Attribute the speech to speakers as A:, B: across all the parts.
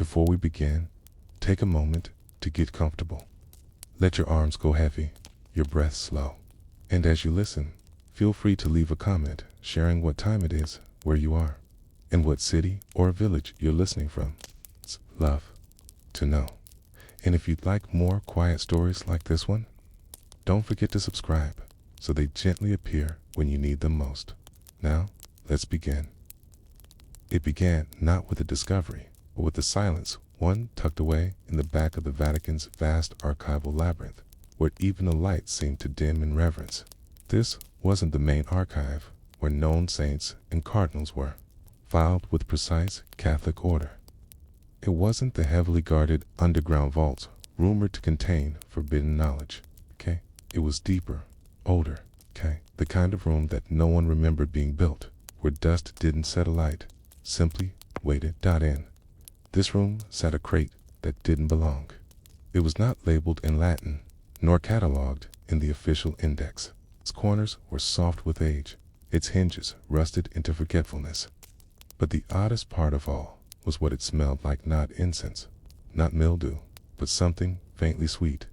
A: Before we begin, take a moment to get comfortable. Let your arms go heavy, your breath slow. And as you listen, feel free to leave a comment sharing what time it is, where you are, and what city or village you're listening from. It's love to know. And if you'd like more quiet stories like this one, don't forget to subscribe so they gently appear when you need them most. Now, let's begin. It began not with a discovery, but with the silence, one tucked away in the back of the Vatican's vast archival labyrinth, where even the lights seemed to dim in reverence. This wasn't the main archive, where known saints and cardinals were, filed with precise Catholic order. It wasn't the heavily guarded underground vaults rumored to contain forbidden knowledge. It was deeper, older, the kind of room that no one remembered being built, where dust didn't set alight, simply waited. In this room sat a crate that didn't belong. It was not labeled in Latin, nor catalogued in the official index. Its corners were soft with age, its hinges rusted into forgetfulness. But the oddest part of all was what it smelled like. Not incense, not mildew, but something faintly sweet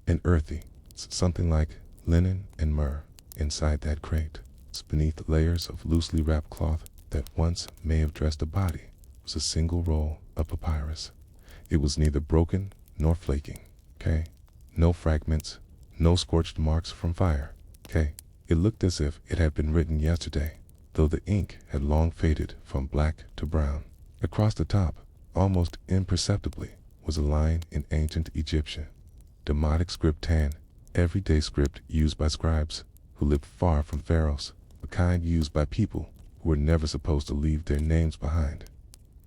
A: and earthy, something like linen and myrrh. Inside that crate, beneath layers of loosely wrapped cloth that once may have dressed a body, was a single roll of papyrus. It was neither broken nor flaking, no fragments, no scorched marks from fire, It looked as if it had been written yesterday, though the ink had long faded from black to brown. Across the top, almost imperceptibly, was a line in ancient Egyptian, Demotic script, everyday script used by scribes who lived far from pharaohs, the kind used by people who were never supposed to leave their names behind.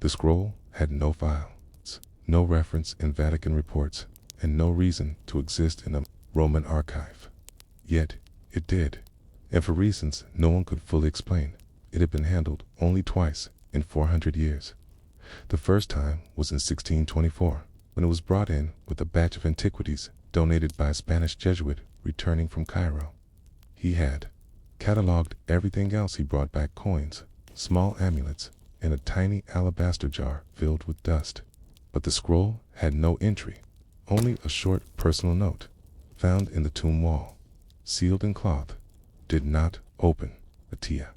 A: The scroll had no files, no reference in Vatican reports, and no reason to exist in a Roman archive. Yet, it did, and for reasons no one could fully explain. It had been handled only twice in 400 years. The first time was in 1624, when it was brought in with a batch of antiquities donated by a Spanish Jesuit returning from Cairo. He had cataloged everything else he brought back: coins, small amulets, and a tiny alabaster jar filled with dust. But the scroll had no entry, only a short personal note, found in the tomb wall, sealed in cloth, did not open, Atia.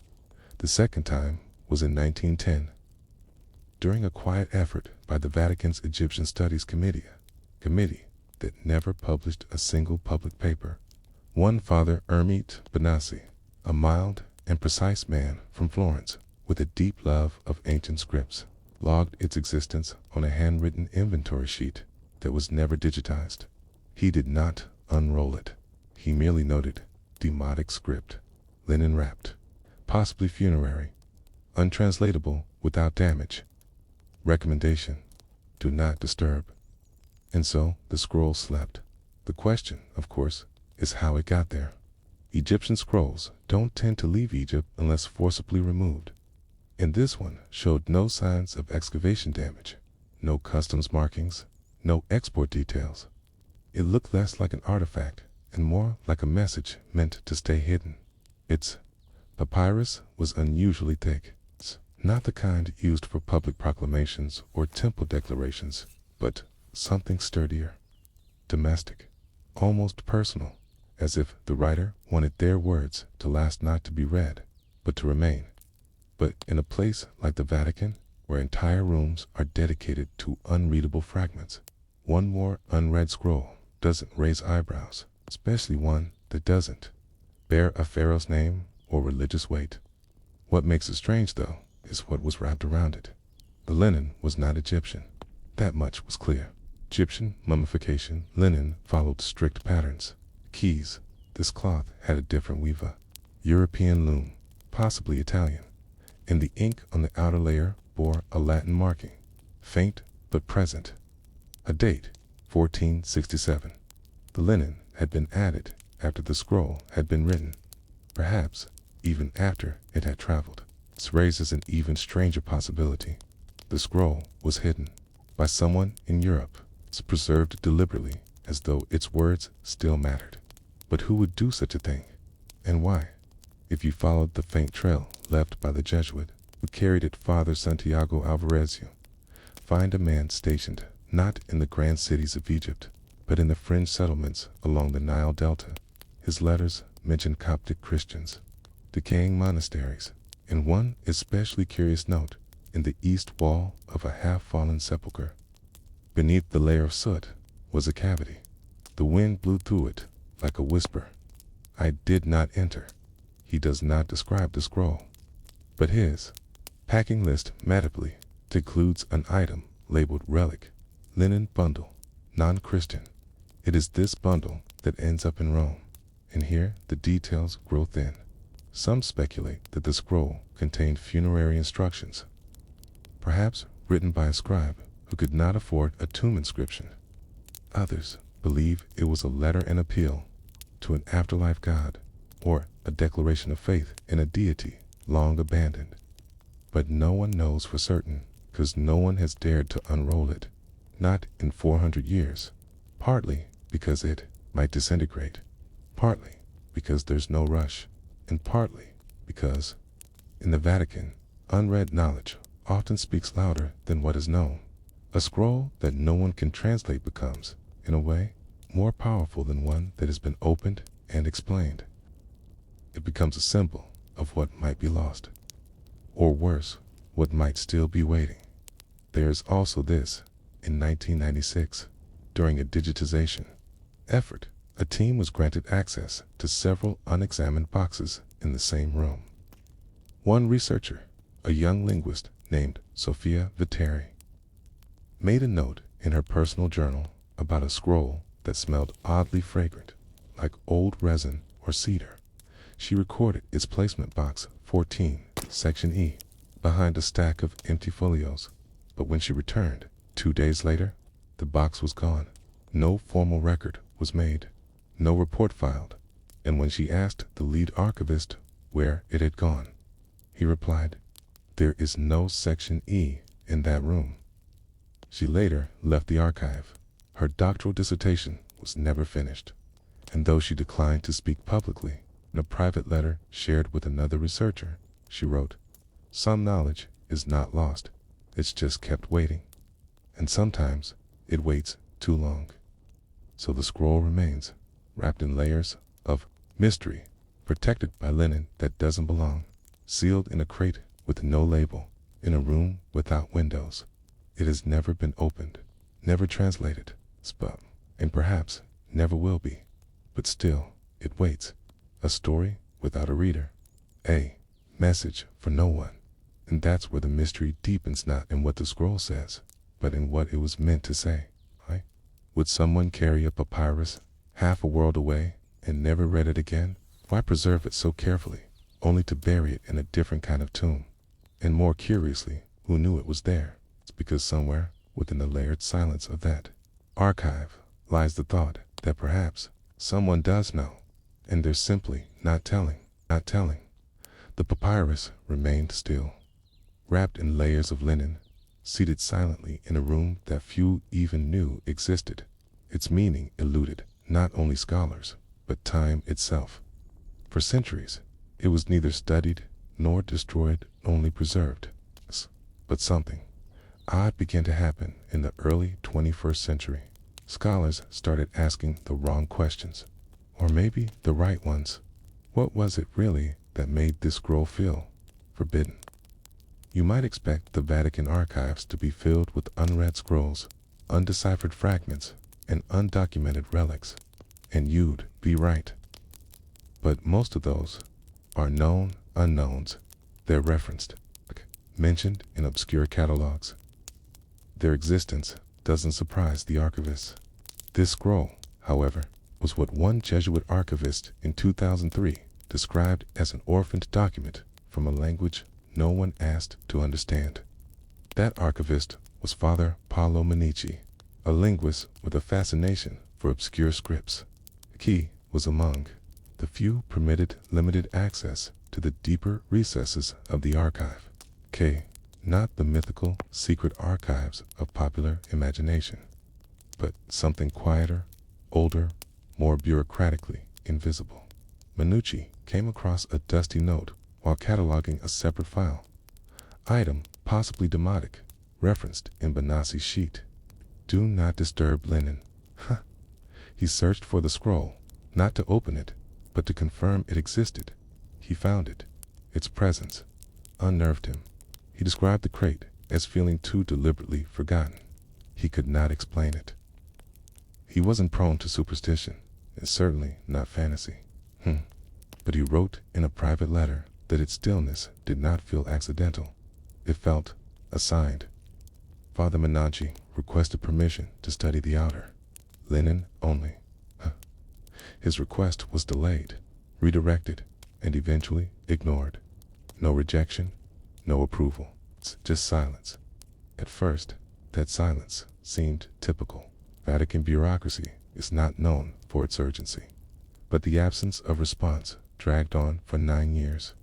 A: The second time was in 1910, during a quiet effort by the Vatican's Egyptian Studies Committee that never published a single public paper. One Father Ermite Benassi, a mild and precise man from Florence with a deep love of ancient scripts, logged its existence on a handwritten inventory sheet that was never digitized. He did not unroll it. He merely noted, Demotic script, linen wrapped, possibly funerary, untranslatable without damage. Recommendation: do not disturb. And so the scroll slept. The question, of course, is how it got there. Egyptian scrolls don't tend to leave Egypt unless forcibly removed. And this one showed no signs of excavation damage, no customs markings, no export details. It looked less like an artifact and more like a message meant to stay hidden. Its papyrus was unusually thick, not the kind used for public proclamations or temple declarations, but something sturdier, domestic, almost personal, as if the writer wanted their words to last, not to be read, but to remain. But in a place like the Vatican, where entire rooms are dedicated to unreadable fragments, one more unread scroll doesn't raise eyebrows, especially one that doesn't bear a pharaoh's name or religious weight. What makes it strange, though, is what was wrapped around it. The linen was not Egyptian. That much was clear. Egyptian mummification linen followed strict patterns. Keys, this cloth had a different weave. European loom, possibly Italian, and the ink on the outer layer bore a Latin marking, faint but present. A date, 1467. The linen had been added after the scroll had been written, perhaps even after it had traveled. This raises an even stranger possibility. The scroll was hidden by someone in Europe. It's preserved deliberately, as though its words still mattered. But who would do such a thing, and why? If you followed the faint trail left by the Jesuit who carried it, Father Santiago Alvarezio, find a man stationed not in the grand cities of Egypt, but in the fringe settlements along the Nile Delta. His letters mention Coptic Christians, decaying monasteries, and one especially curious note in the east wall of a half-fallen sepulchre. Beneath the layer of soot was a cavity. The wind blew through it like a whisper. I did not enter. He does not describe the scroll, but his packing list medically includes an item labeled relic, linen bundle, non-Christian. It is this bundle that ends up in Rome, and here the details grow thin. Some speculate that the scroll contained funerary instructions, perhaps written by a scribe who could not afford a tomb inscription. Others believe it was a letter and appeal to an afterlife god, or a declaration of faith in a deity long abandoned. But no one knows for certain, because no one has dared to unroll it, not in 400 years, partly because it might disintegrate, partly because there's no rush, and partly because, in the Vatican, unread knowledge often speaks louder than what is known. A scroll that no one can translate becomes, in a way, more powerful than one that has been opened and explained. It becomes a symbol of what might be lost, or worse, what might still be waiting. There is also this. In 1996, during a digitization effort, a team was granted access to several unexamined boxes in the same room. One researcher, a young linguist named Sophia Viteri, made a note in her personal journal about a scroll that smelled oddly fragrant, like old resin or cedar. She recorded its placement, box 14, section E, behind a stack of empty folios. But when she returned 2 days later, the box was gone. No formal record was made, no report filed, and when she asked the lead archivist where it had gone, he replied, "There is no section E in that room." She later left the archive. Her doctoral dissertation was never finished, and though she declined to speak publicly, in a private letter shared with another researcher, she wrote, "Some knowledge is not lost, it's just kept waiting, and sometimes it waits too long." So the scroll remains, wrapped in layers of mystery, protected by linen that doesn't belong, sealed in a crate with no label, in a room without windows. It has never been opened, never translated, and perhaps never will be. But still, it waits. A story without a reader. A message for no one. And that's where the mystery deepens, not in what the scroll says, but in what it was meant to say. Right? Would someone carry a papyrus half a world away and never read it again? Why preserve it so carefully, only to bury it in a different kind of tomb? And more curiously, who knew it was there? It's because somewhere within the layered silence of that archive lies the thought that perhaps someone does know, and they're simply not telling. The papyrus remained still, wrapped in layers of linen, seated silently in a room that few even knew existed. Its meaning eluded not only scholars, but time itself. For centuries, it was neither studied nor destroyed, only preserved. But something odd began to happen in the early 21st century. Scholars started asking the wrong questions, or maybe the right ones. What was it really that made this scroll feel forbidden? You might expect the Vatican archives to be filled with unread scrolls, undeciphered fragments, and undocumented relics, and you'd be right. But most of those are known unknowns. They're referenced, mentioned in obscure catalogs. Their existence doesn't surprise the archivists. This scroll, however, was what one Jesuit archivist in 2003 described as an orphaned document from a language no one asked to understand. That archivist was Father Paolo Menici, a linguist with a fascination for obscure scripts. He was among the few permitted limited access to the deeper recesses of the archive. Not the mythical, secret archives of popular imagination, but something quieter, older, more bureaucratically invisible. Menici came across a dusty note while cataloging a separate file. Item possibly demotic, referenced in Benassi's sheet. Do not disturb linen. He searched for the scroll, not to open it, but to confirm it existed. He found it. Its presence unnerved him. He described the crate as feeling too deliberately forgotten. He could not explain it. He wasn't prone to superstition, and certainly not fantasy. But he wrote in a private letter that its stillness did not feel accidental. It felt assigned. Father Menanci requested permission to study the outer. Linen only. His request was delayed, redirected, and eventually ignored. No rejection, no approval, just silence. At first, that silence seemed typical. Vatican bureaucracy is not known for its urgency. But the absence of response dragged on for 9 years.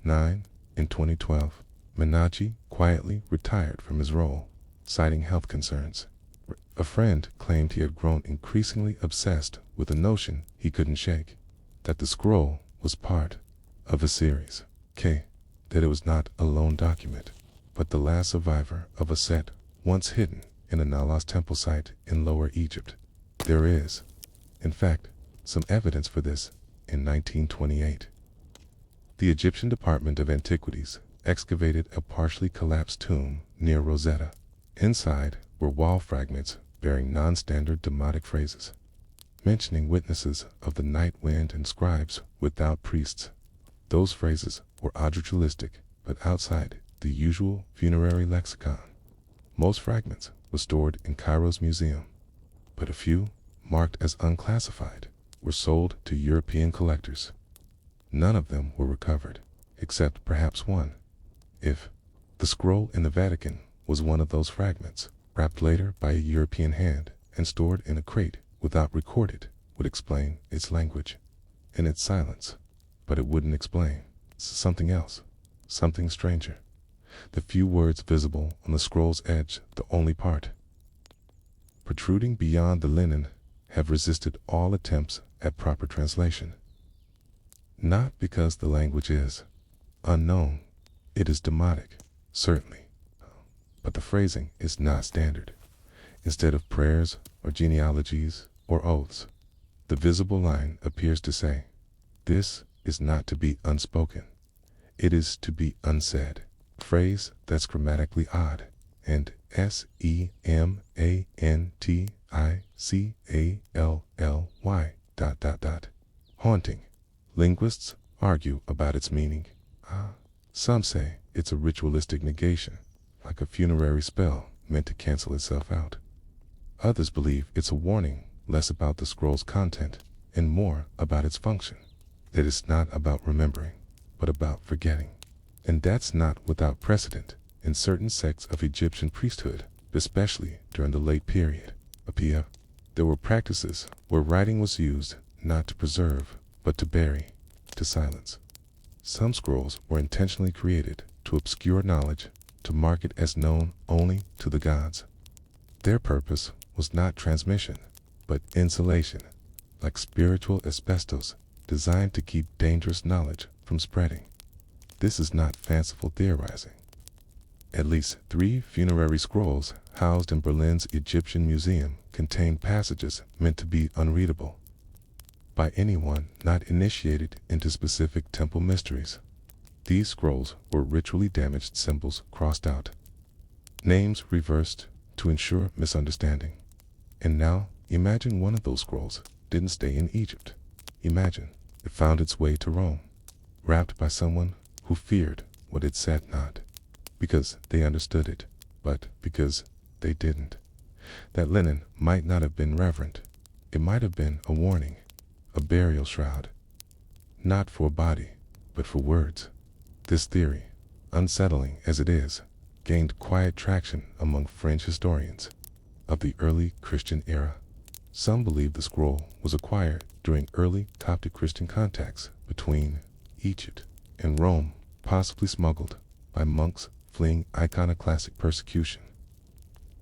A: In 2012, Menanci quietly retired from his role, citing health concerns. A friend claimed he had grown increasingly obsessed with the notion he couldn't shake, that the scroll was part of a series, that it was not a lone document, but the last survivor of a set once hidden in a now-lost temple site in Lower Egypt. There is, in fact, some evidence for this in 1928. The Egyptian Department of Antiquities excavated a partially collapsed tomb near Rosetta. Inside were wall fragments bearing non-standard demotic phrases, mentioning witnesses of the night wind and scribes without priests. Those phrases were ritualistic, but outside the usual funerary lexicon. Most fragments were stored in Cairo's museum, but a few, marked as unclassified, were sold to European collectors. None of them were recovered, except perhaps one. If the scroll in the Vatican was one of those fragments, wrapped later by a European hand and stored in a crate without recorded, would explain its language and its silence. But it wouldn't explain something else, something stranger. The few words visible on the scroll's edge, the only part protruding beyond the linen, have resisted all attempts at proper translation. Not because the language is unknown, it is demotic, certainly, but the phrasing is not standard. Instead of prayers or genealogies or oaths, the visible line appears to say, "This is not to be unspoken, it is to be unsaid," a phrase that's grammatically odd, and semantically ... haunting. Linguists argue about its meaning. Some say it's a ritualistic negation, like a funerary spell meant to cancel itself out. Others believe it's a warning, less about the scroll's content and more about its function, that it's not about remembering, but about forgetting. And that's not without precedent in certain sects of Egyptian priesthood, especially during the late period. There were practices where writing was used not to preserve, but to bury, to silence. Some scrolls were intentionally created to obscure knowledge, to mark it as known only to the gods. Their purpose was not transmission, but insulation, like spiritual asbestos, designed to keep dangerous knowledge from spreading. This is not fanciful theorizing. At least 3 funerary scrolls housed in Berlin's Egyptian Museum contain passages meant to be unreadable by anyone not initiated into specific temple mysteries. These scrolls were ritually damaged symbols crossed out, names reversed to ensure misunderstanding. And now, imagine one of those scrolls didn't stay in Egypt. Imagine it found its way to Rome, wrapped by someone who feared what it said not, because they understood it, but because they didn't. That linen might not have been reverent. It might have been a warning, a burial shroud, not for a body, but for words. This theory, unsettling as it is, gained quiet traction among French historians of the early Christian era. Some believe the scroll was acquired during early Coptic Christian contacts between Egypt and Rome, possibly smuggled by monks fleeing iconoclastic persecution.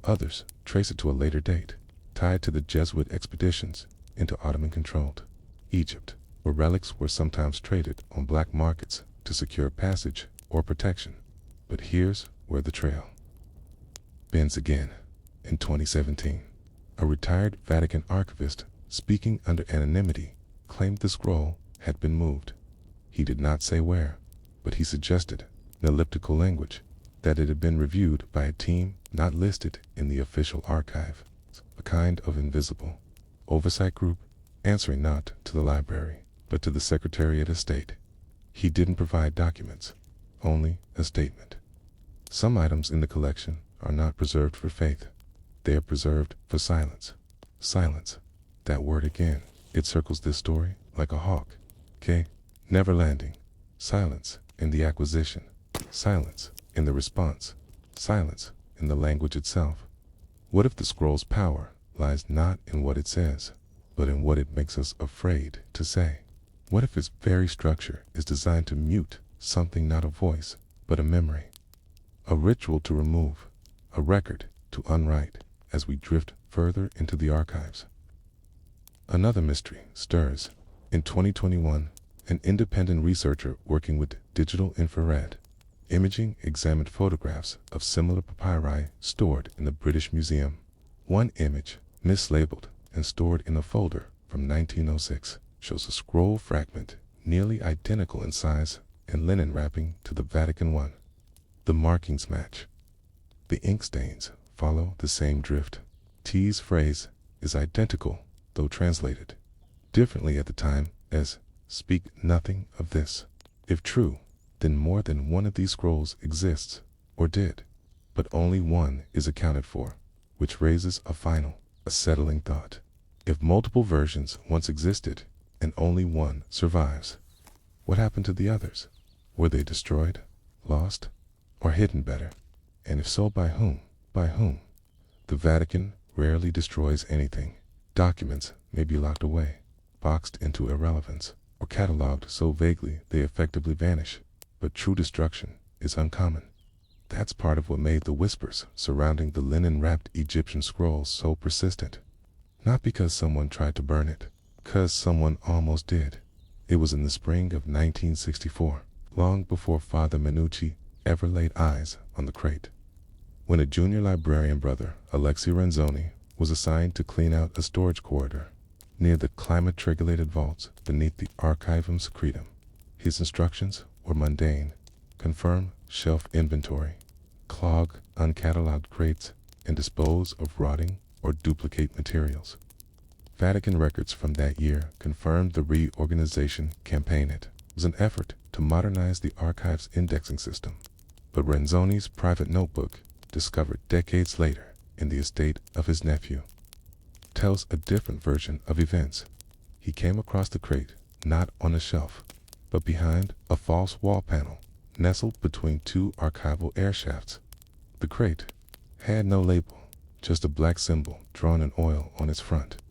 A: Others trace it to a later date, tied to the Jesuit expeditions into Ottoman-controlled Egypt, where relics were sometimes traded on black markets to secure passage or protection. But here's where the trail bends again. In 2017, a retired Vatican archivist, speaking under anonymity, claimed the scroll had been moved. He did not say where, but he suggested, in elliptical language, that it had been reviewed by a team not listed in the official archive, a kind of invisible oversight group answering not to the library, but to the Secretariat of State. He didn't provide documents, only a statement. Some items in the collection are not preserved for faith. They are preserved for silence. Silence. That word again. It circles this story like a hawk. Never landing. Silence in the acquisition. Silence in the response. Silence in the language itself. What if the scroll's power lies not in what it says, but in what it makes us afraid to say? What if its very structure is designed to mute something not a voice, but a memory? A ritual to remove, a record to unwrite as we drift further into the archives. Another mystery stirs. In 2021, an independent researcher working with digital infrared imaging examined photographs of similar papyri stored in the British Museum. One image, mislabeled and stored in a folder from 1906, shows a scroll fragment nearly identical in size and linen wrapping to the Vatican one. The markings match. The ink stains follow the same drift. T's phrase is identical, though translated differently at the time as "speak nothing of this." If true, then more than one of these scrolls exists, or did, but only one is accounted for, which raises a final, a settling thought. If multiple versions once existed, and only one survives, what happened to the others? Were they destroyed, lost, or hidden better? And if so, by whom? By whom? The Vatican rarely destroys anything. Documents may be locked away, boxed into irrelevance, or cataloged so vaguely they effectively vanish, but true destruction is uncommon. That's part of what made the whispers surrounding the linen-wrapped Egyptian scrolls so persistent. Not because someone tried to burn it, because someone almost did. It was in the spring of 1964, long before Father Minucci ever laid eyes on the crate. When a junior librarian brother, Alexei Renzoni, was assigned to clean out a storage corridor near the climate-regulated vaults beneath the Archivum Secretum. His instructions were mundane: confirm shelf inventory, clog uncatalogued crates, and dispose of rotting or duplicate materials. Vatican records from that year confirmed the reorganization campaign. It was an effort to modernize the archive's indexing system. But Renzoni's private notebook, discovered decades later in the estate of his nephew, tells a different version of events. He came across the crate not on a shelf, but behind a false wall panel nestled between two archival air shafts. The crate had no label, just a black symbol drawn in oil on its front.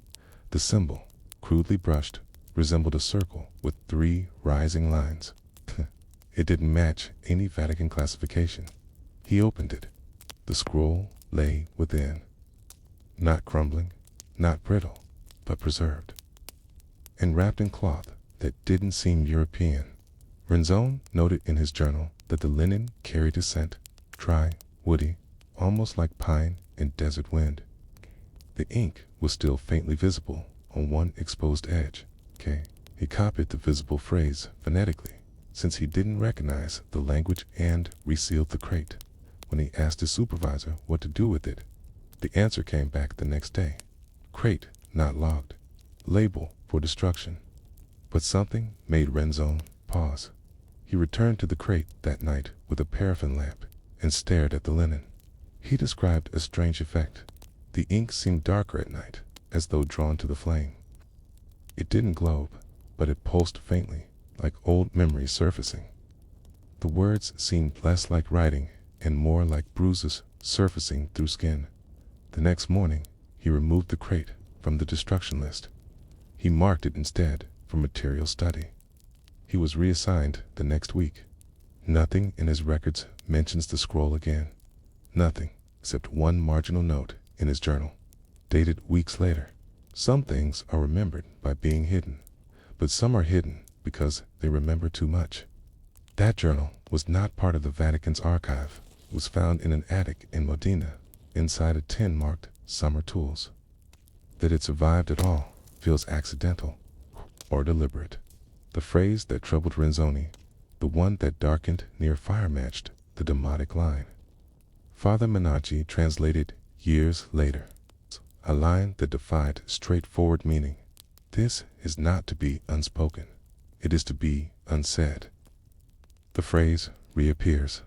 A: The symbol, crudely brushed, resembled a circle with 3 rising lines. It didn't match any Vatican classification. He opened it. The scroll lay within, not crumbling, not brittle, but preserved, and wrapped in cloth that didn't seem European. Renzone noted in his journal that the linen carried a scent, dry, woody, almost like pine and desert wind. The ink was still faintly visible on one exposed edge. He copied the visible phrase phonetically, since he didn't recognize the language, and resealed the crate. When he asked his supervisor what to do with it, the answer came back the next day: crate not logged, label for destruction. But something made Renzone pause. He returned to the crate that night with a paraffin lamp and stared at the linen. He described a strange effect. The ink seemed darker at night, as though drawn to the flame. It didn't glow, but it pulsed faintly, like old memories surfacing. The words seemed less like writing and more like bruises surfacing through skin. The next morning, he removed the crate from the destruction list. He marked it instead for material study. He was reassigned the next week. Nothing in his records mentions the scroll again. Nothing except one marginal note in his journal, dated weeks later. Some things are remembered by being hidden, but some are hidden because they remember too much. That journal was not part of the Vatican's archive. It was found in an attic in Modena, inside a tin marked summer tools. That it survived at all feels accidental or deliberate. The phrase that troubled Renzoni, the one that darkened near fire, matched the demotic line. Father Menacci translated years later, a line that defied straightforward meaning. This is not to be unspoken. It is to be unsaid. The phrase reappears,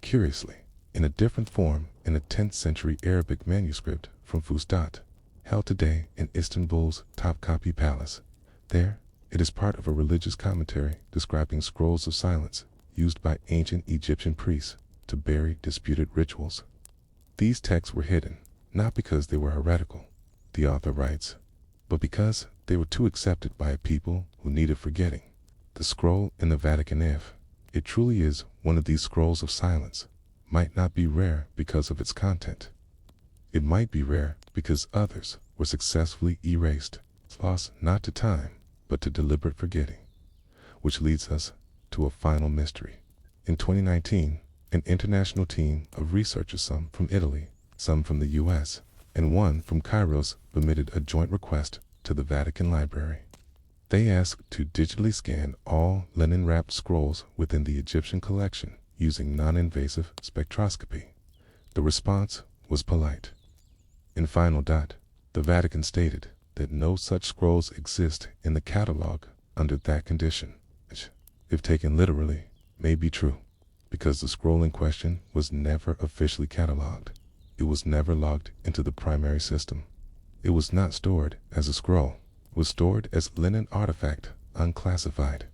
A: curiously, in a different form in a 10th century Arabic manuscript from Fustat, held today in Istanbul's Topkapi Palace. There, it is part of a religious commentary describing scrolls of silence used by ancient Egyptian priests to bury disputed rituals. These texts were hidden, not because they were heretical, the author writes, but because they were too accepted by a people who needed forgetting. The scroll in the Vatican, if it truly is one of these scrolls of silence, might not be rare because of its content. It might be rare because others were successfully erased, lost not to time, but to deliberate forgetting. Which leads us to a final mystery. In 2019, an international team of researchers, some from Italy, some from the US, and one from Cairo, submitted a joint request to the Vatican Library. They asked to digitally scan all linen-wrapped scrolls within the Egyptian collection using non-invasive spectroscopy. The response was polite. In final dot, the Vatican stated that no such scrolls exist in the catalog under that condition, which, if taken literally, may be true, because the scroll in question was never officially cataloged. It was never logged into the primary system. It was not stored as a scroll. It was stored as linen artifact, unclassified.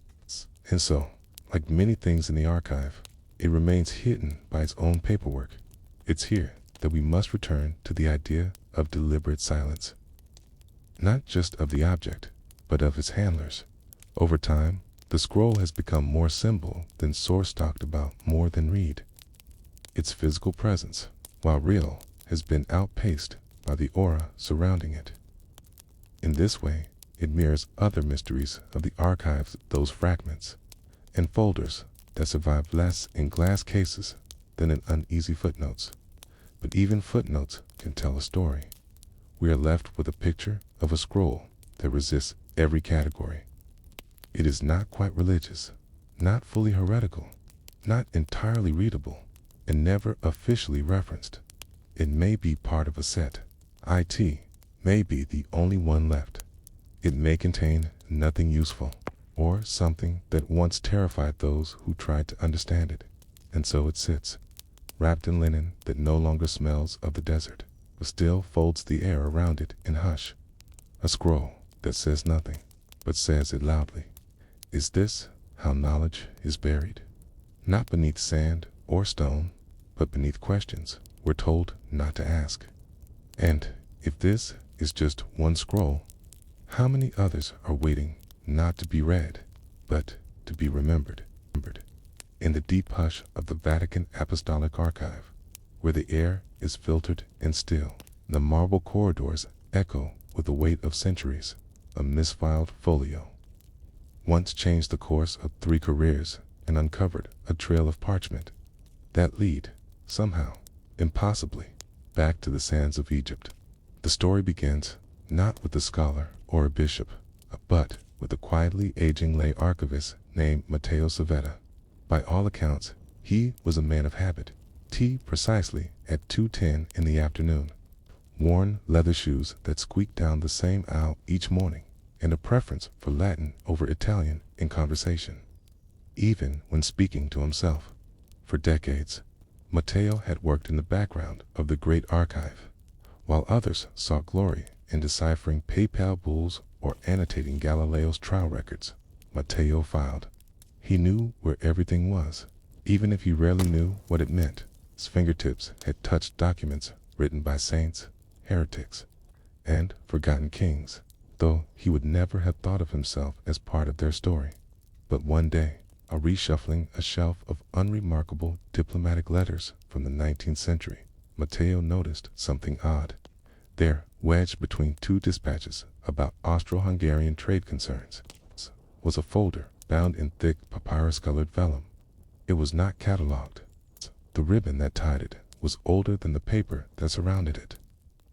A: And so, like many things in the archive, it remains hidden by its own paperwork. It's here that we must return to the idea of deliberate silence. Not just of the object, but of its handlers. Over time, the scroll has become more symbol than source, talked about more than read. Its physical presence, while real, has been outpaced by the aura surrounding it. In this way, it mirrors other mysteries of the archives, those fragments and folders that survive less in glass cases than in uneasy footnotes. But even footnotes can tell a story. We are left with a picture of a scroll that resists every category. It is not quite religious, not fully heretical, not entirely readable, and never officially referenced. It may be part of a set. It may be the only one left. It may contain nothing useful, or something that once terrified those who tried to understand it. And so it sits, wrapped in linen that no longer smells of the desert, but still folds the air around it in hush. A scroll that says nothing, but says it loudly. Is this how knowledge is buried? Not beneath sand or stone, but beneath questions we're told not to ask. And if this is just one scroll, how many others are waiting not to be read, but to be remembered? In the deep hush of the Vatican Apostolic Archive, where the air is filtered and still, the marble corridors echo with the weight of centuries, a misfiled folio once changed the course of 3 careers and uncovered a trail of parchment that lead, somehow, impossibly, back to the sands of Egypt. The story begins not with a scholar or a bishop, but with a quietly aging lay archivist named Matteo Savetta. By all accounts, he was a man of habit. Tea precisely at 2:10 in the afternoon, worn leather shoes that squeaked down the same aisle each morning, and a preference for Latin over Italian in conversation, even when speaking to himself. For decades, Matteo had worked in the background of the Great Archive, while others sought glory in deciphering papal bulls or annotating Galileo's trial records. Matteo filed. He knew where everything was, even if he rarely knew what it meant. His fingertips had touched documents written by saints, heretics, and forgotten kings, though he would never have thought of himself as part of their story. But one day, reshuffling a shelf of unremarkable diplomatic letters from the 19th century, Matteo noticed something odd. There, wedged between 2 dispatches about Austro-Hungarian trade concerns, was a folder bound in thick papyrus-colored vellum. It was not catalogued. The ribbon that tied it was older than the paper that surrounded it,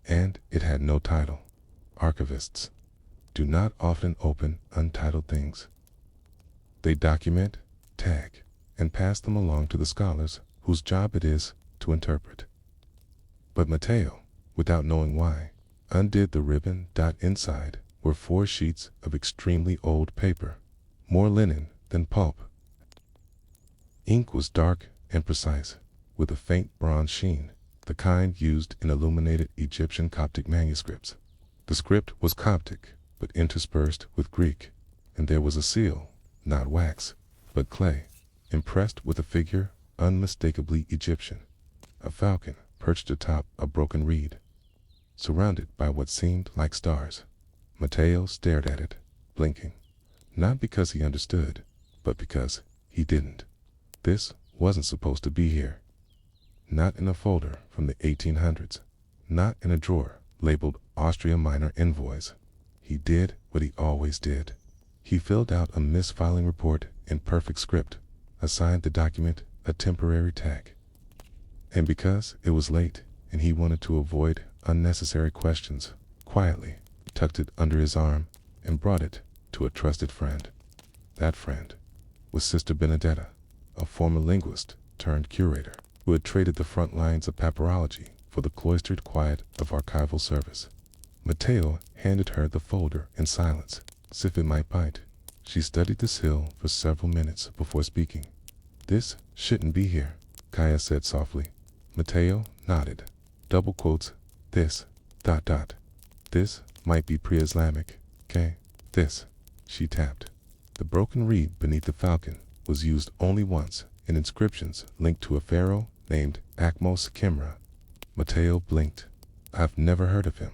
A: and it had no title. Archivists do not often open untitled things. They document, tag, and pass them along to the scholars whose job it is to interpret. But Matteo, without knowing why, undid the ribbon. Inside were 4 sheets of extremely old paper, more linen than pulp. Ink was dark and precise, with a faint bronze sheen, the kind used in illuminated Egyptian Coptic manuscripts. The script was Coptic, but interspersed with Greek, and there was a seal, not wax, but clay, impressed with a figure unmistakably Egyptian, a falcon perched atop a broken reed, surrounded by what seemed like stars. Matteo stared at it, blinking, not because he understood, but because he didn't. This wasn't supposed to be here. Not in a folder from the 1800s, not in a drawer labeled Austria Minor Envoys. He did what he always did. He filled out a misfiling report in perfect script, assigned the document a temporary tag. And because it was late and he wanted to avoid unnecessary questions, quietly tucked it under his arm and brought it to a trusted friend. That friend was Sister Benedetta, a former linguist turned curator who had traded the front lines of papyrology for the cloistered quiet of archival service. Matteo handed her the folder in silence, as if it might bite. She studied the seal for several minutes before speaking. "This shouldn't be here," Kaya said softly. Matteo nodded. Double quotes, "This, ... This might be pre-Islamic, okay? This." She tapped. The broken reed beneath the falcon was used only once in inscriptions linked to a pharaoh named Akhmos Khimra. Matteo blinked. "I've never heard of him."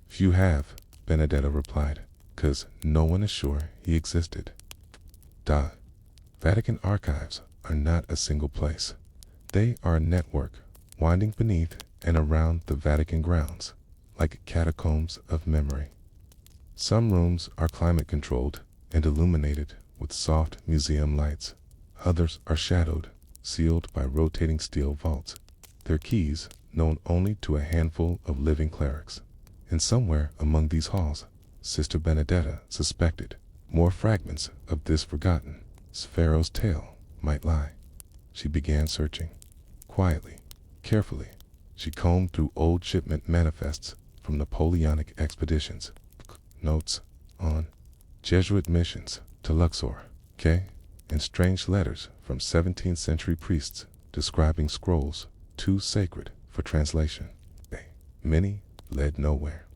A: "Few have," Benedetta replied, "'cause no one is sure he existed." Vatican Archives are not a single place. They are a network winding beneath and around the Vatican grounds, like catacombs of memory. Some rooms are climate-controlled and illuminated with soft museum lights. Others are shadowed, sealed by rotating steel vaults, their keys known only to a handful of living clerics. And somewhere among these halls, Sister Benedetta suspected more fragments of this forgotten pharaoh's tale might lie. She began searching. Quietly, carefully, she combed through old shipment manifests from Napoleonic expeditions, notes on Jesuit missions to Luxor, and strange letters from 17th century priests describing scrolls too sacred for translation. Many led nowhere,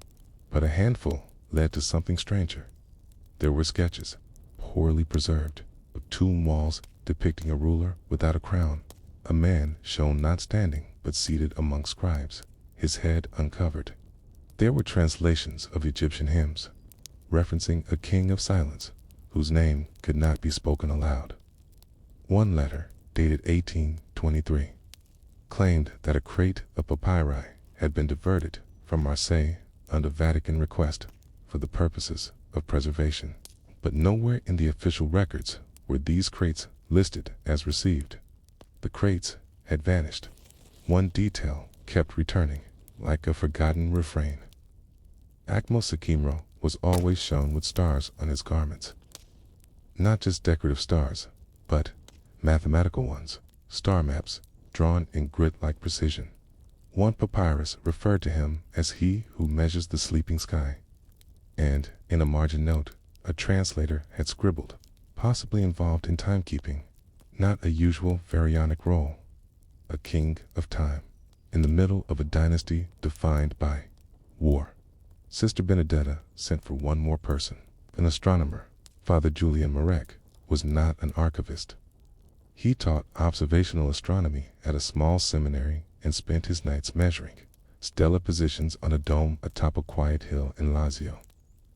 A: but a handful led to something stranger. There were sketches, poorly preserved, of tomb walls depicting a ruler without a crown, a man shown not standing but seated among scribes, his head uncovered. There were translations of Egyptian hymns, referencing a king of silence whose name could not be spoken aloud. One letter, dated 1823, claimed that a crate of papyri had been diverted from Marseille under Vatican request for the purposes of preservation. But nowhere in the official records were these crates listed as received. The crates had vanished. One detail kept returning, like a forgotten refrain. Akhmos Khimra was always shown with stars on his garments. Not just decorative stars, but mathematical ones, star maps drawn in grid-like precision. One papyrus referred to him as he who measures the sleeping sky. And, in a margin note, a translator had scribbled, possibly involved in timekeeping, not a usual pharaonic role, a king of time, in the middle of a dynasty defined by war. Sister Benedetta sent for one more person, an astronomer. Father Julian Marek was not an archivist. He taught observational astronomy at a small seminary and spent his nights measuring stellar positions on a dome atop a quiet hill in Lazio.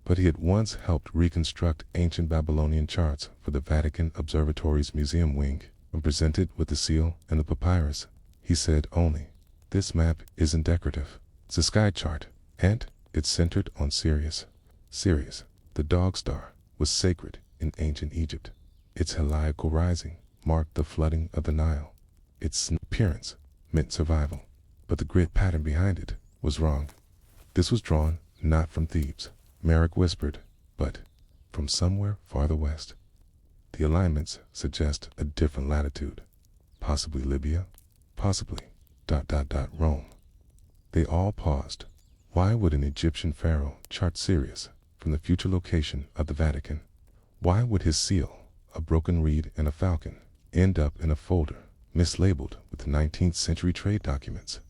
A: But he had once helped reconstruct ancient Babylonian charts for the Vatican Observatory's museum wing. When presented with the seal and the papyrus, he said only, "This map isn't decorative. It's a sky chart, and it's centered on Sirius." Sirius, the dog star, was sacred in ancient Egypt. Its heliacal rising marked the flooding of the Nile. Its appearance meant survival. but the grid pattern behind it was wrong. This was drawn not from Thebes, Merrick whispered, but from somewhere farther west. The alignments suggest a different latitude, possibly Libya, possibly ... Rome. They all paused. Why would an Egyptian pharaoh chart Sirius from the future location of the Vatican? Why would his seal, a broken reed and a falcon, end up in a folder mislabeled with 19th century trade documents?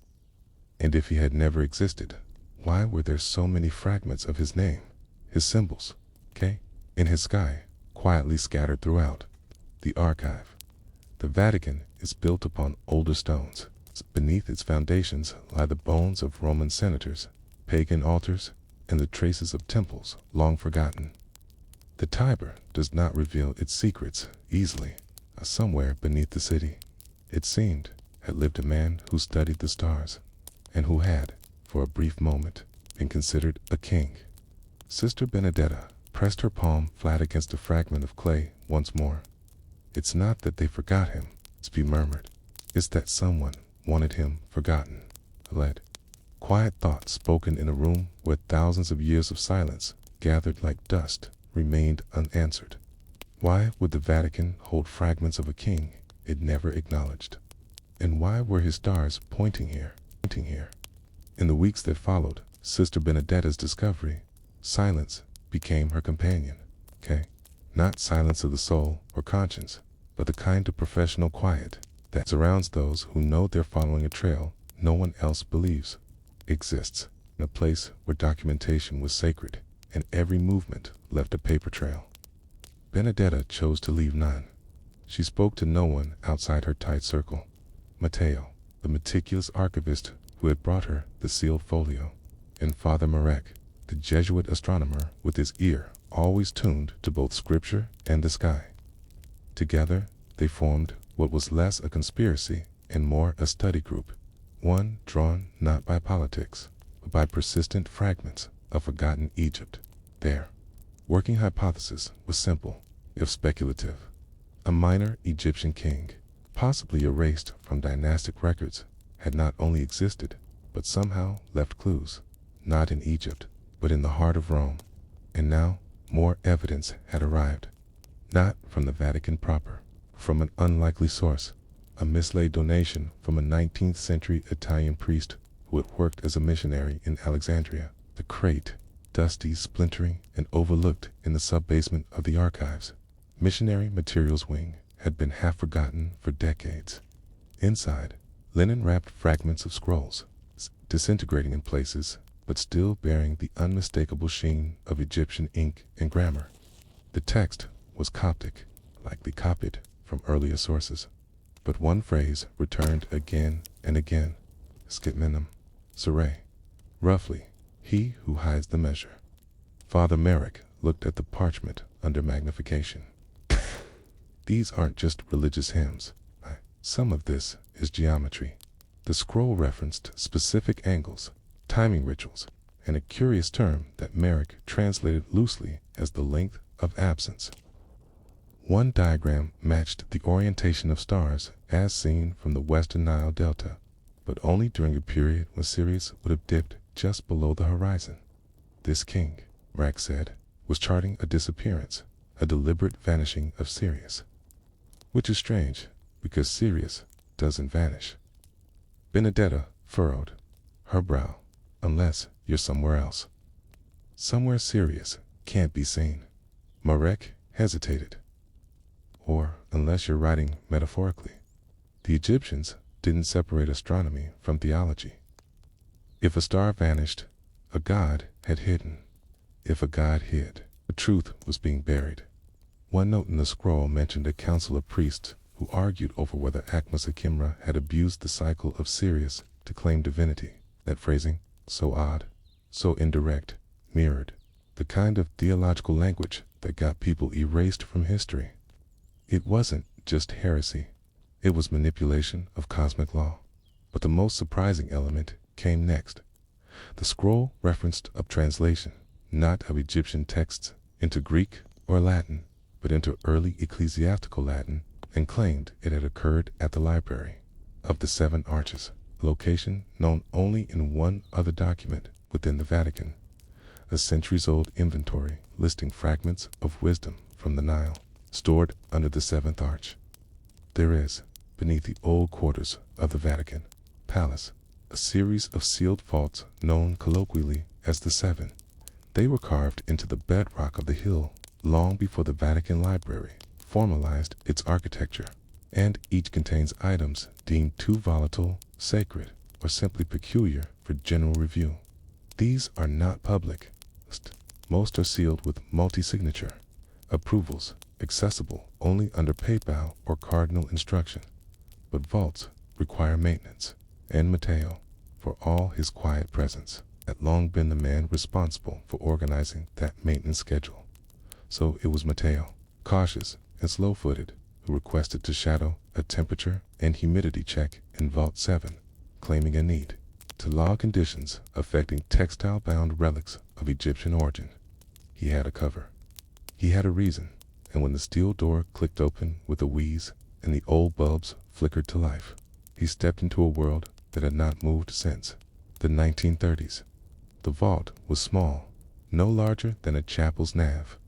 A: And if he had never existed, why were there so many fragments of his name, his symbols, in his sky, quietly scattered throughout the archive? The Vatican is built upon older stones. Beneath its foundations lie the bones of Roman senators, pagan altars, and the traces of temples long forgotten. The Tiber does not reveal its secrets easily. Somewhere beneath the city, it seemed, had lived a man who studied the stars, and who had, for a brief moment, been considered a king. Sister Benedetta pressed her palm flat against a fragment of clay once more. It's not that they forgot him, Spee murmured. It's that someone wanted him forgotten. Lead. Quiet thoughts spoken in a room where thousands of years of silence, gathered like dust, remained unanswered. Why would the Vatican hold fragments of a king it never acknowledged? And why were his stars pointing here? In the weeks that followed Sister Benedetta's discovery, silence became her companion. Not silence of the soul or conscience, but the kind of professional quiet that surrounds those who know they're following a trail no one else believes exists, in a place where documentation was sacred and every movement left a paper trail. Benedetta chose to leave none. She spoke to no one outside her tight circle. Matteo, the meticulous archivist who had brought her the sealed folio, and Father Marek, the Jesuit astronomer with his ear always tuned to both scripture and the sky. Together, they formed what was less a conspiracy and more a study group, one drawn not by politics, but by persistent fragments of forgotten Egypt. Their working hypothesis was simple, if speculative. A minor Egyptian king, possibly erased from dynastic records, had not only existed, but somehow left clues, not in Egypt, but in the heart of Rome. And now, more evidence had arrived, not from the Vatican proper, from an unlikely source, a mislaid donation from a 19th century Italian priest who had worked as a missionary in Alexandria. The crate, dusty, splintering, and overlooked in the sub-basement of the archives. Missionary Materials Wing had been half forgotten for decades. Inside, linen-wrapped fragments of scrolls, disintegrating in places, but still bearing the unmistakable sheen of Egyptian ink and grammar. The text was Coptic, likely copied from earlier sources, but one phrase returned again and again: Skitmenum, Saray. Roughly, he who hides the measure. Father Merrick looked at the parchment under magnification. These aren't just religious hymns. Some of this is geometry. The scroll referenced specific angles, timing rituals, and a curious term that Merrick translated loosely as the length of absence. One diagram matched the orientation of stars as seen from the western Nile Delta, but only during a period when Sirius would have dipped just below the horizon. This king, Merrick said, was charting a disappearance, a deliberate vanishing of Sirius. Which is strange, because Sirius doesn't vanish. Benedetta furrowed her brow. Unless you're somewhere else. Somewhere Sirius can't be seen. Marek hesitated. Or unless you're writing metaphorically. The Egyptians didn't separate astronomy from theology. If a star vanished, a god had hidden. If a god hid, the truth was being buried. One note in the scroll mentioned a council of priests who argued over whether Akmas Akimra had abused the cycle of Sirius to claim divinity. That phrasing, so odd, so indirect, mirrored the kind of theological language that got people erased from history. It wasn't just heresy, it was manipulation of cosmic law. But the most surprising element came next. The scroll referenced a translation, not of Egyptian texts into Greek or Latin, but into early ecclesiastical Latin, and claimed it had occurred at the library of the Seven Arches, a location known only in one other document within the Vatican, a centuries-old inventory listing fragments of wisdom from the Nile, stored under the seventh arch. There is, beneath the old quarters of the Vatican Palace, a series of sealed vaults known colloquially as the Seven. They were carved into the bedrock of the hill long before the Vatican Library formalized its architecture, and each contains items deemed too volatile, sacred, or simply peculiar for general review. These are not public. Most are sealed with multi-signature approvals, accessible only under papal or cardinal instruction. But vaults require maintenance, and Matteo, for all his quiet presence, had long been the man responsible for organizing that maintenance schedule. So it was Matteo, cautious and slow-footed, who requested to shadow a temperature and humidity check in Vault 7, claiming a need to log conditions affecting textile-bound relics of Egyptian origin. He had a cover. He had a reason, and when the steel door clicked open with a wheeze and the old bulbs flickered to life, he stepped into a world that had not moved since the 1930s. The vault was small, no larger than a chapel's nave.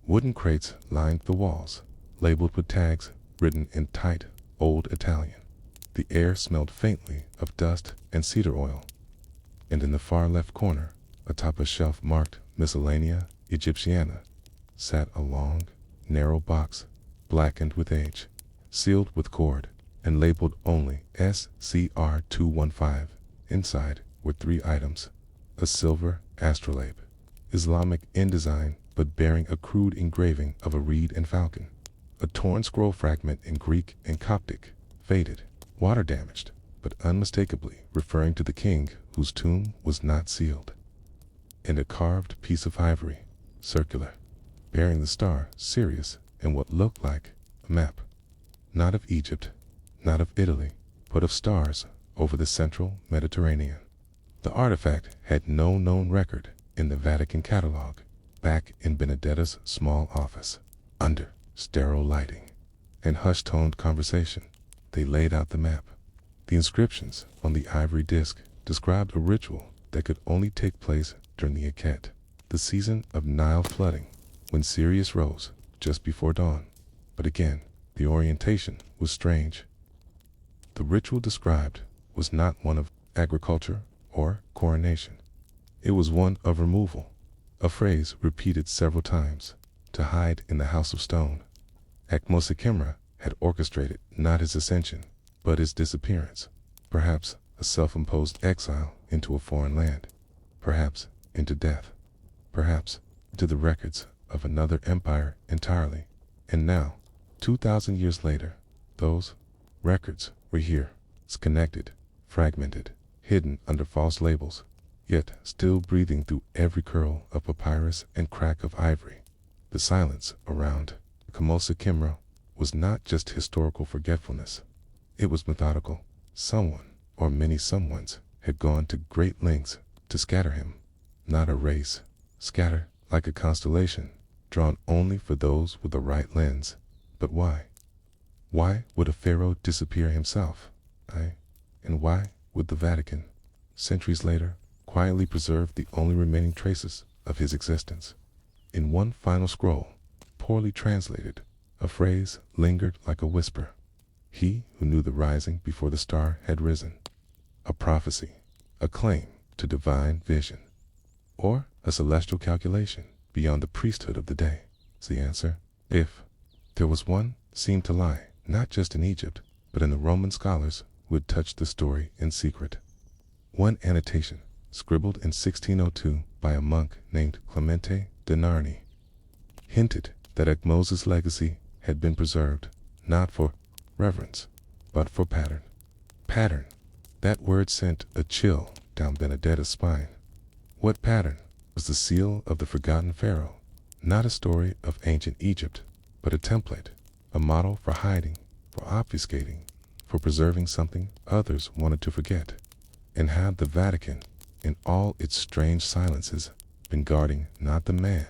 A: Wooden crates lined the walls, labeled with tags written in tight, old Italian. The air smelled faintly of dust and cedar oil. And in the far left corner, atop a shelf marked Miscellanea Egyptiana, sat a long, narrow box, blackened with age, sealed with cord, and labeled only SCR 215. Inside were 3 items: a silver astrolabe, Islamic in design but bearing a crude engraving of a reed and falcon, a torn scroll fragment in Greek and Coptic, faded, water-damaged, but unmistakably referring to the king whose tomb was not sealed, and a carved piece of ivory, circular, bearing the star Sirius and what looked like a map, not of Egypt, not of Italy, but of stars over the central Mediterranean. The artifact had no known record in the Vatican catalog. Back in Benedetta's small office, under sterile lighting and hush-toned conversation, they laid out the map. The inscriptions on the ivory disc described a ritual that could only take place during the Eket, the season of Nile flooding, when Sirius rose just before dawn. But again, the orientation was strange. The ritual described was not one of agriculture or coronation. It was one of removal, a phrase repeated several times, to hide in the house of stone. Akmosikimra had orchestrated not his ascension, but his disappearance, perhaps a self-imposed exile into a foreign land, perhaps into death, perhaps into the records of another empire entirely. And now, 2,000 years later, those records were here, disconnected, fragmented, hidden under false labels, yet still breathing through every curl of papyrus and crack of ivory. The silence around Kamosa Kimra was not just historical forgetfulness. It was methodical. Someone, or many someones, had gone to great lengths to scatter him. Not erase, scatter like a constellation, drawn only for those with the right lens. But why? Why would a pharaoh disappear himself? And why would the Vatican, centuries later, quietly preserve the only remaining traces of his existence? In one final scroll, poorly translated, a phrase lingered like a whisper. He who knew the rising before the star had risen. A prophecy, a claim to divine vision, or a celestial calculation beyond the priesthood of the day. The answer, if there was one, seemed to lie not just in Egypt, but in the Roman scholars who had touched the story in secret. One annotation, scribbled in 1602 by a monk named Clemente de Narni, hinted that Akmos's legacy had been preserved not for reverence, but for pattern. Pattern. That word sent a chill down Benedetta's spine. What pattern? Was the seal of the forgotten pharaoh, not a story of ancient Egypt, but a template, a model for hiding, for obfuscating, for preserving something others wanted to forget. And had the Vatican, in all its strange silences, been guarding not the man,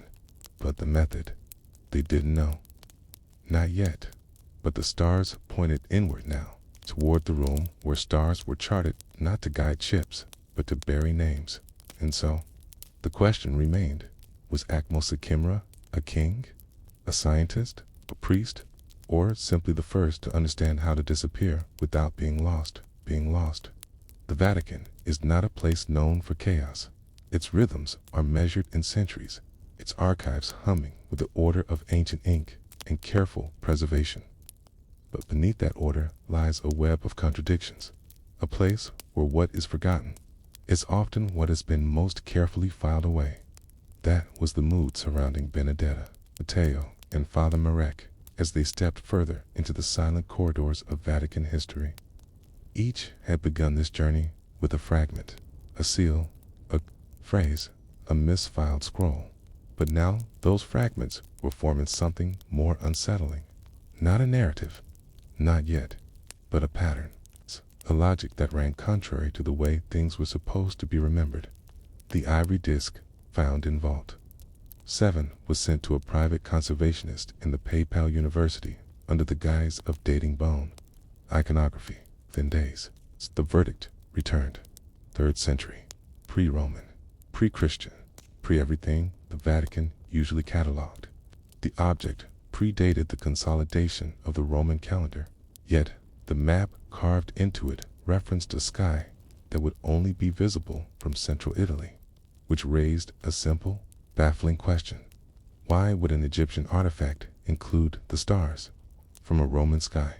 A: but the method? They didn't know. Not yet, but the stars pointed inward now, toward the room where stars were charted not to guide ships, but to bury names. And so, the question remained, was Akmosakimra a king, a scientist, a priest, or simply the first to understand how to disappear without being lost? The Vatican is not a place known for chaos. Its rhythms are measured in centuries, its archives humming with the order of ancient ink and careful preservation. But beneath that order lies a web of contradictions, a place where what is forgotten is often what has been most carefully filed away. That was the mood surrounding Benedetta, Matteo, and Father Marek as they stepped further into the silent corridors of Vatican history. Each had begun this journey with a fragment, a seal, a phrase, a misfiled scroll. But now those fragments were forming something more unsettling. Not a narrative, not yet, but a pattern, a logic that ran contrary to the way things were supposed to be remembered. The ivory disc found in Vault 7 was sent to a private conservationist in the PayPal University under the guise of dating bone iconography. Within days, the verdict returned. 3rd century, pre-Roman, pre-Christian, pre-everything the Vatican usually cataloged. The object predated the consolidation of the Roman calendar, yet the map carved into it referenced a sky that would only be visible from central Italy, which raised a simple, baffling question. Why would an Egyptian artifact include the stars from a Roman sky?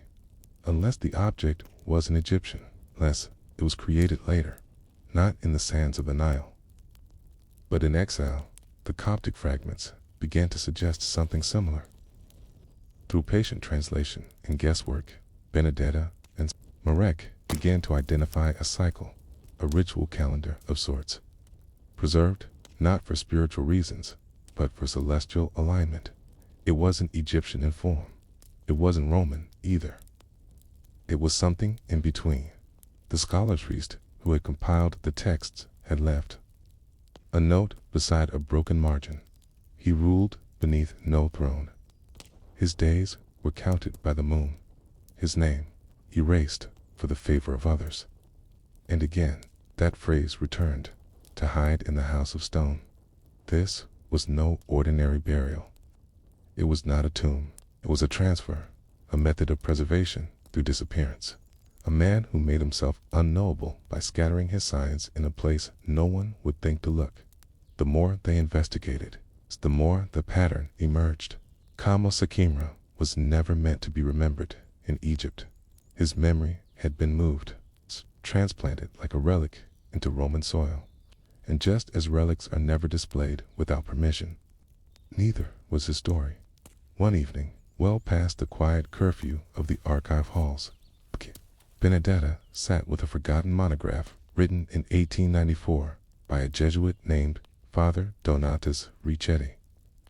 A: Unless the object was an Egyptian, unless it was created later, not in the sands of the Nile, but in exile. The Coptic fragments began to suggest something similar. Through patient translation and guesswork, Benedetta and Marek began to identify a cycle, a ritual calendar of sorts, preserved not for spiritual reasons, but for celestial alignment. It wasn't Egyptian in form. It wasn't Roman either. It was something in between. The scholar priest who had compiled the texts had left a note beside a broken margin. He ruled beneath no throne. His days were counted by the moon. His name erased for the favor of others. And again, that phrase returned, to hide in the house of stone. This was no ordinary burial. It was not a tomb. It was a transfer, a method of preservation through disappearance. A man who made himself unknowable by scattering his signs in a place no one would think to look. The more they investigated, the more the pattern emerged. Kamosakimra was never meant to be remembered in Egypt. His memory had been moved, transplanted like a relic into Roman soil. And just as relics are never displayed without permission, neither was his story. One evening, well past the quiet curfew of the archive halls, Benedetta sat with a forgotten monograph written in 1894 by a Jesuit named Father Donatus Ricchetti.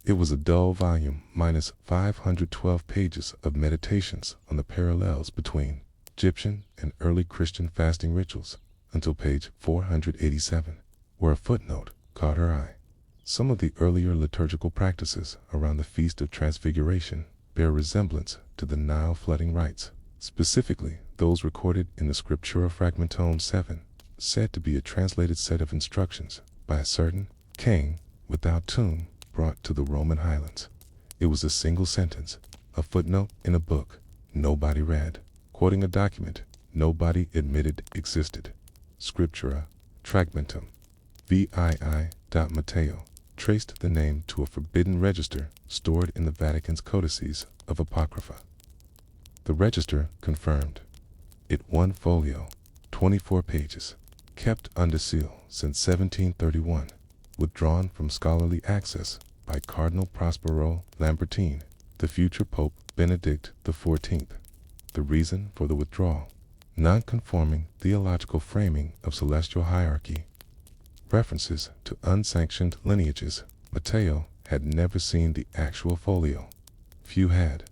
A: It was a dull volume minus 512 pages of meditations on the parallels between Egyptian and early Christian fasting rituals until page 487, where a footnote caught her eye. Some of the earlier liturgical practices around the Feast of Transfiguration bear resemblance to the Nile flooding rites, specifically those recorded in the Scriptura Fragmentum 7, said to be a translated set of instructions by a certain king without tomb brought to the Roman highlands. It was a single sentence, a footnote in a book nobody read, quoting a document nobody admitted existed. Scriptura Fragmentum VII. Matteo traced the name to a forbidden register stored in the Vatican's codices of Apocrypha. The register confirmed it: one folio, 24 pages, kept under seal since 1731, withdrawn from scholarly access by Cardinal Prospero Lambertine, the future Pope Benedict XIV. The reason for the withdrawal: non-conforming theological framing of celestial hierarchy. References to unsanctioned lineages. Matteo had never seen the actual folio. Few had.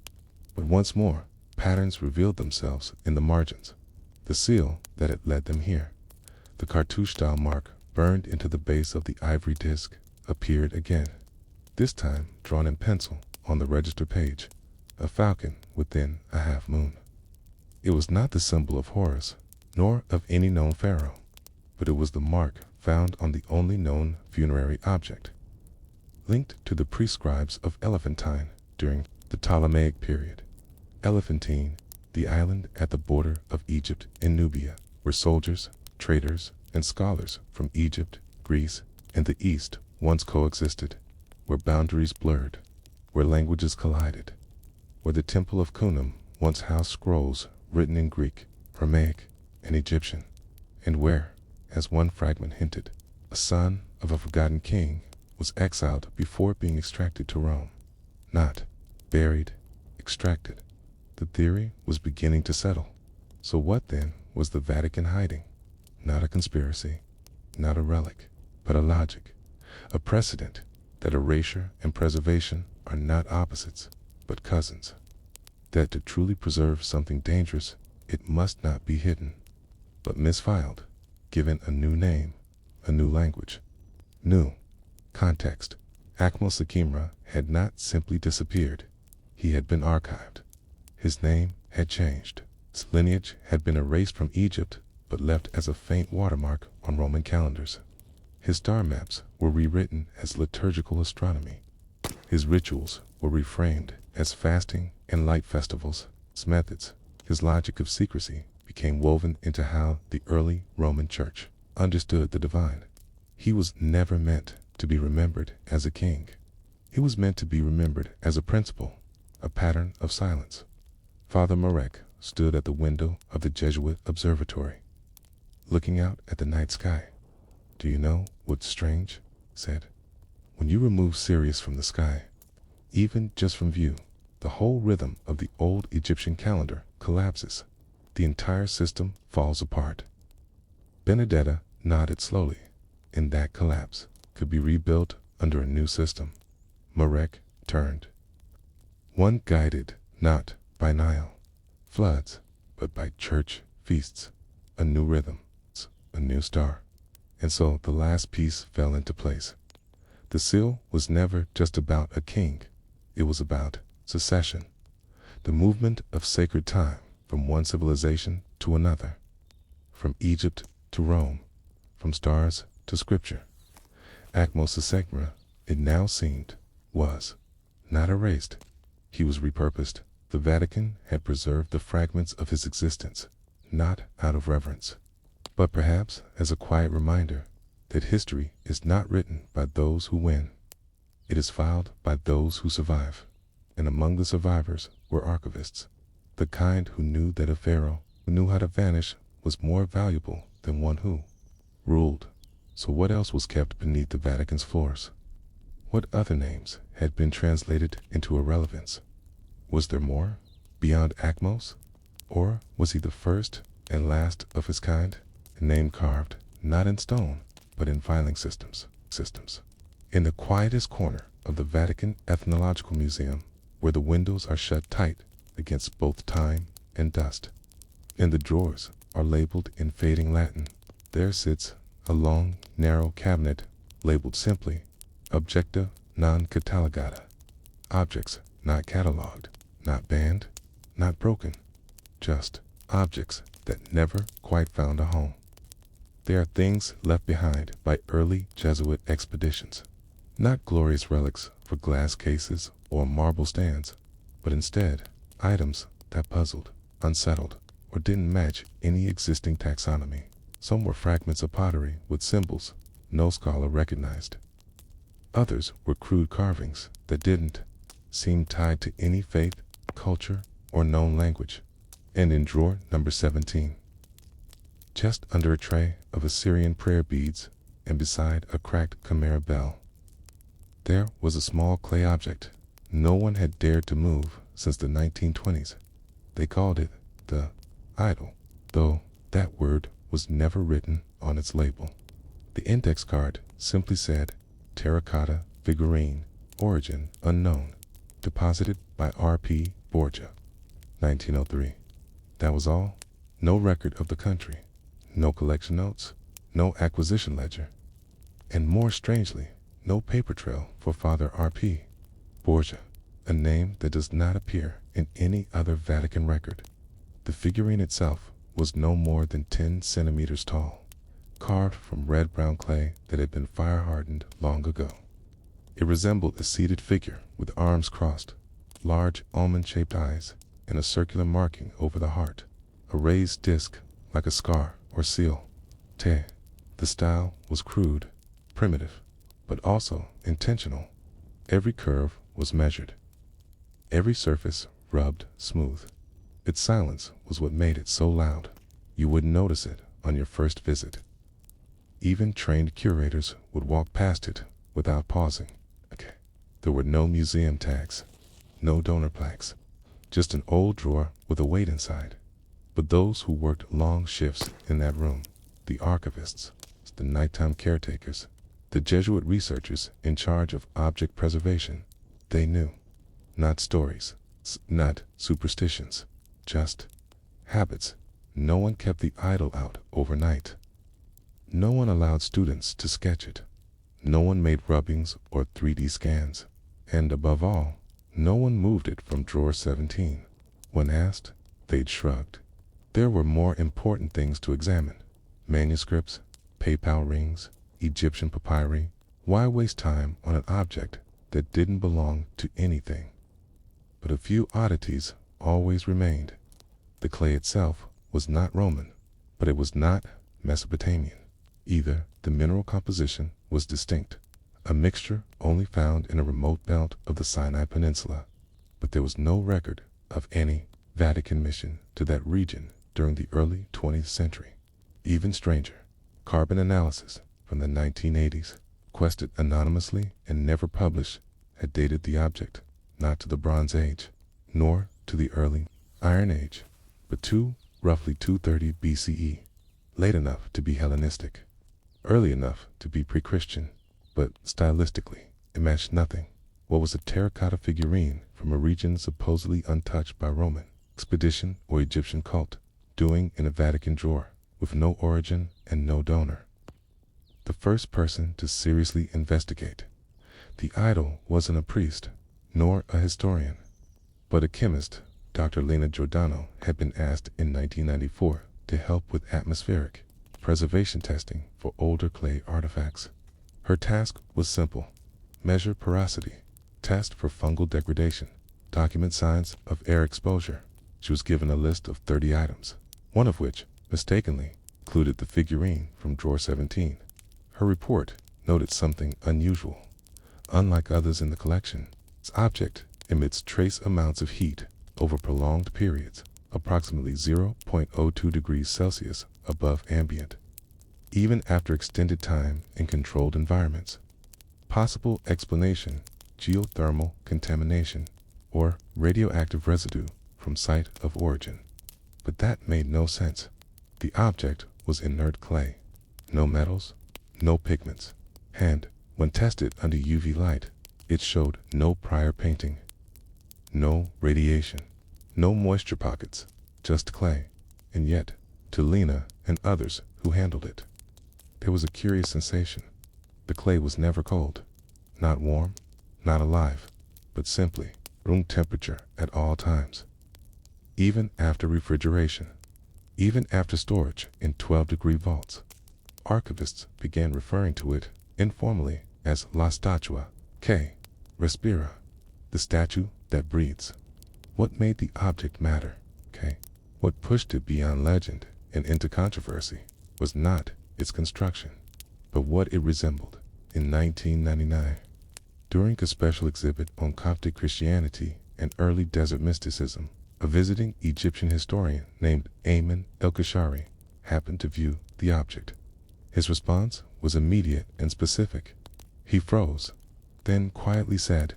A: But once more, patterns revealed themselves in the margins. The seal that had led them here, the cartouche-style mark burned into the base of the ivory disc, appeared again, this time drawn in pencil on the register page, a falcon within a half moon. It was not the symbol of Horus, nor of any known pharaoh, but it was the mark found on the only known funerary object, linked to the prescribes of Elephantine during the Ptolemaic period. Elephantine, the island at the border of Egypt and Nubia, where soldiers, traders, and scholars from Egypt, Greece, and the East once coexisted, where boundaries blurred, where languages collided, where the Temple of Khnum once housed scrolls written in Greek, Aramaic, and Egyptian, and where, as one fragment hinted, a son of a forgotten king was exiled before being extracted to Rome. Not buried, extracted. The theory was beginning to settle. So what then was the Vatican hiding? Not a conspiracy, not a relic, but a logic, a precedent that erasure and preservation are not opposites, but cousins. That to truly preserve something dangerous, it must not be hidden, but misfiled, given a new name, a new language, new context. Akmal Sakimra had not simply disappeared. He had been archived. His name had changed. His lineage had been erased from Egypt, but left as a faint watermark on Roman calendars. His star maps were rewritten as liturgical astronomy. His rituals were reframed as fasting and light festivals. His methods, his logic of secrecy, became woven into how the early Roman Church understood the divine. He was never meant to be remembered as a king. He was meant to be remembered as a principle, a pattern of silence. Father Marek stood at the window of the Jesuit observatory, looking out at the night sky. "Do you know what's strange?" he said. "When you remove Sirius from the sky, even just from view, the whole rhythm of the old Egyptian calendar collapses. The entire system falls apart." Benedetta nodded slowly. In that collapse could be rebuilt under a new system. Marek turned. One guided not by Nile floods, but by church feasts, a new rhythm, a new star. And so the last piece fell into place. The seal was never just about a king. It was about succession, the movement of sacred time from one civilization to another, from Egypt to Rome, from stars to scripture. Akmal Sakimra, it now seemed, was not erased. He was repurposed. The Vatican had preserved the fragments of his existence, not out of reverence, but perhaps as a quiet reminder that history is not written by those who win. It is filed by those who survive. And among the survivors were archivists, the kind who knew that a pharaoh who knew how to vanish was more valuable than one who ruled. So what else was kept beneath the Vatican's floors? What other names had been translated into irrelevance? Was there more, beyond Akmos? Or was he the first and last of his kind, a name carved not in stone, but in filing systems? In the quietest corner of the Vatican Ethnological Museum, where the windows are shut tight against both time and dust, and the drawers are labeled in fading Latin, there sits a long, narrow cabinet labeled simply Objecta non catalogata, objects not cataloged, not banned, not broken, just objects that never quite found a home. They are things left behind by early Jesuit expeditions, not glorious relics for glass cases or marble stands, but instead items that puzzled, unsettled, or didn't match any existing taxonomy. Some were fragments of pottery with symbols no scholar recognized. Others were crude carvings that didn't seem tied to any faith, culture, or known language. And in drawer number 17, just under a tray of Assyrian prayer beads and beside a cracked Khmer bell, there was a small clay object no one had dared to move since the 1920s. They called it the idol, though that word was never written on its label. The index card simply said, terracotta figurine, origin unknown, deposited by R.P. Borgia, 1903. That was all. No record of the country, no collection notes, no acquisition ledger, and more strangely, no paper trail for Father R.P. Borgia, a name that does not appear in any other Vatican record. The figurine itself was no more than 10 centimeters tall, carved from red-brown clay that had been fire-hardened long ago. It resembled a seated figure with arms crossed, large almond-shaped eyes, and a circular marking over the heart, a raised disc like a scar or seal. The style was crude, primitive, but also intentional. Every curve was measured, every surface rubbed smooth. Its silence was what made it so loud. You wouldn't notice it on your first visit. Even trained curators would walk past it without pausing. There were no museum tags, no donor plaques, just an old drawer with a weight inside. But those who worked long shifts in that room, the archivists, the nighttime caretakers, the Jesuit researchers in charge of object preservation, they knew. Not stories, not superstitions, just habits. No one kept the idol out overnight. No one allowed students to sketch it. No one made rubbings or 3D scans. And above all, no one moved it from drawer 17. When asked, they'd shrugged. There were more important things to examine. Manuscripts, PayPal rings, Egyptian papyri. Why waste time on an object that didn't belong to anything? But a few oddities always remained. The clay itself was not Roman, but it was not Mesopotamian either. The mineral composition was distinct, a mixture only found in a remote belt of the Sinai Peninsula. But there was no record of any Vatican mission to that region during the early 20th century. Even stranger, carbon analysis from the 1980s, requested anonymously and never published, had dated the object not to the Bronze Age, nor to the early Iron Age, but to roughly 230 BCE, late enough to be Hellenistic, early enough to be pre-Christian, but stylistically it matched nothing. What was a terracotta figurine from a region supposedly untouched by Roman expedition or Egyptian cult, doing in a Vatican drawer with no origin and no donor? The first person to seriously investigate the idol wasn't a priest, nor a historian, but a chemist. Dr. Lena Giordano had been asked in 1994 to help with atmospheric preservation testing for older clay artifacts. Her task was simple: measure porosity, test for fungal degradation, document signs of air exposure. She was given a list of 30 items, one of which, mistakenly, included the figurine from drawer 17. Her report noted something unusual. Unlike others in the collection, this object emits trace amounts of heat over prolonged periods, approximately 0.02 degrees Celsius above ambient, even after extended time in controlled environments. Possible explanation: geothermal contamination or radioactive residue from site of origin. But that made no sense. The object was inert clay, no metals, no pigments, and when tested under UV light, it showed no prior painting, no radiation, no moisture pockets, just clay. And yet, to Lena and others who handled it, there was a curious sensation. The clay was never cold, not warm, not alive, but simply room temperature at all times. Even after refrigeration, even after storage in 12-degree vaults, archivists began referring to it informally as La Statua que Respira, the statue that breathes. What made the object matter? What pushed it beyond legend and into controversy was not its construction, but what it resembled. In 1999, during a special exhibit on Coptic Christianity and early desert mysticism, a visiting Egyptian historian named Ayman El-Kashari happened to view the object. His response was immediate and specific. He froze, then quietly said,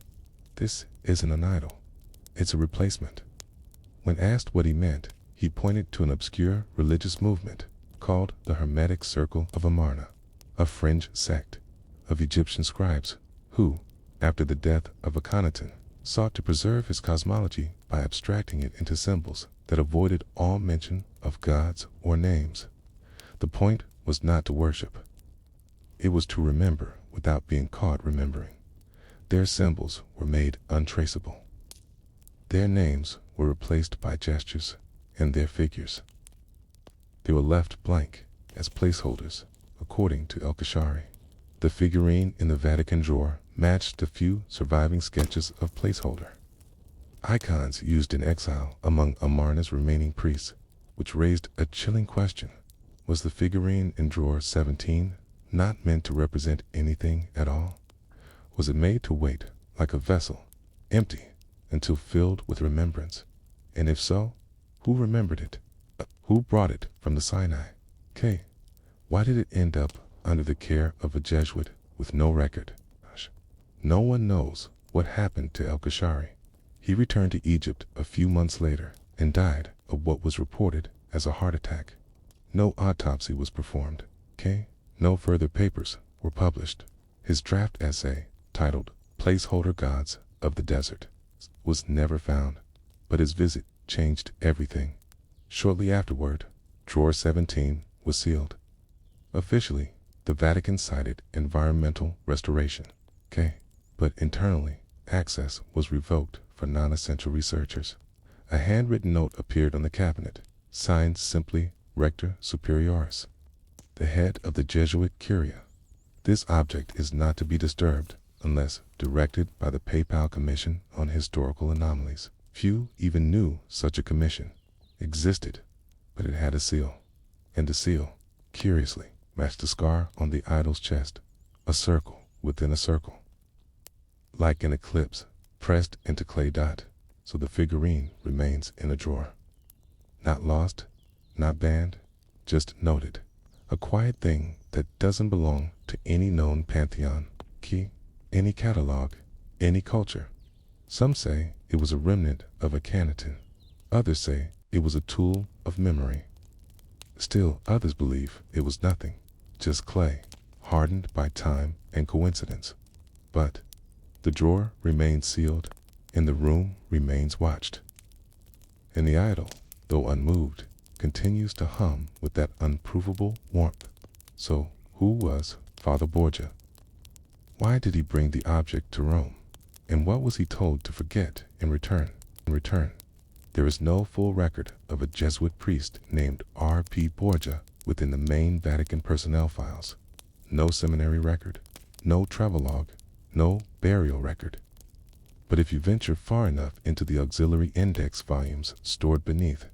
A: "This isn't an idol. It's a replacement." When asked what he meant, he pointed to an obscure religious movement called the Hermetic Circle of Amarna, a fringe sect of Egyptian scribes who, after the death of Akhenaten, sought to preserve his cosmology by abstracting it into symbols that avoided all mention of gods or names. The point was not to worship. It was to remember without being caught remembering. Their symbols were made untraceable. Their names were replaced by gestures and their figures. They were left blank as placeholders, according to El-Kashari. The figurine in the Vatican drawer matched the few surviving sketches of placeholder icons used in exile among Amarna's remaining priests, which raised a chilling question. Was the figurine in drawer 17 not meant to represent anything at all? Was it made to wait like a vessel, empty, until filled with remembrance? And if so, who remembered it? Who brought it from the Sinai? Why did it end up under the care of a Jesuit with no record? No one knows what happened to El-Kashari. He returned to Egypt a few months later and died of what was reported as a heart attack. No autopsy was performed. No further papers were published. His draft essay, titled Placeholder Gods of the Desert, was never found, but his visit changed everything. Shortly afterward, drawer 17 was sealed. Officially, the Vatican cited environmental restoration, but internally, access was revoked for non-essential researchers. A handwritten note appeared on the cabinet, signed simply Rector Superioris, the head of the Jesuit Curia. This object is not to be disturbed unless directed by the Papal Commission on Historical Anomalies. Few even knew such a commission existed, but it had a seal, and the seal, curiously, matched the scar on the idol's chest, a circle within a circle, like an eclipse pressed into clay dot, so the figurine remains in a drawer. Not lost, not banned, just noted. A quiet thing that doesn't belong to any known pantheon, any catalog, any culture. Some say it was a remnant of Akhenaten. Others say it was a tool of memory. Still others believe it was nothing, just clay, hardened by time and coincidence. But the drawer remains sealed, and the room remains watched. And the idol, though unmoved, continues to hum with that unprovable warmth. So, who was Father Borgia? Why did he bring the object to Rome? And what was he told to forget in return? There is no full record of a Jesuit priest named R.P. Borgia within the main Vatican personnel files. No seminary record, no travelogue, no burial record. But if you venture far enough into the auxiliary index volumes stored beneath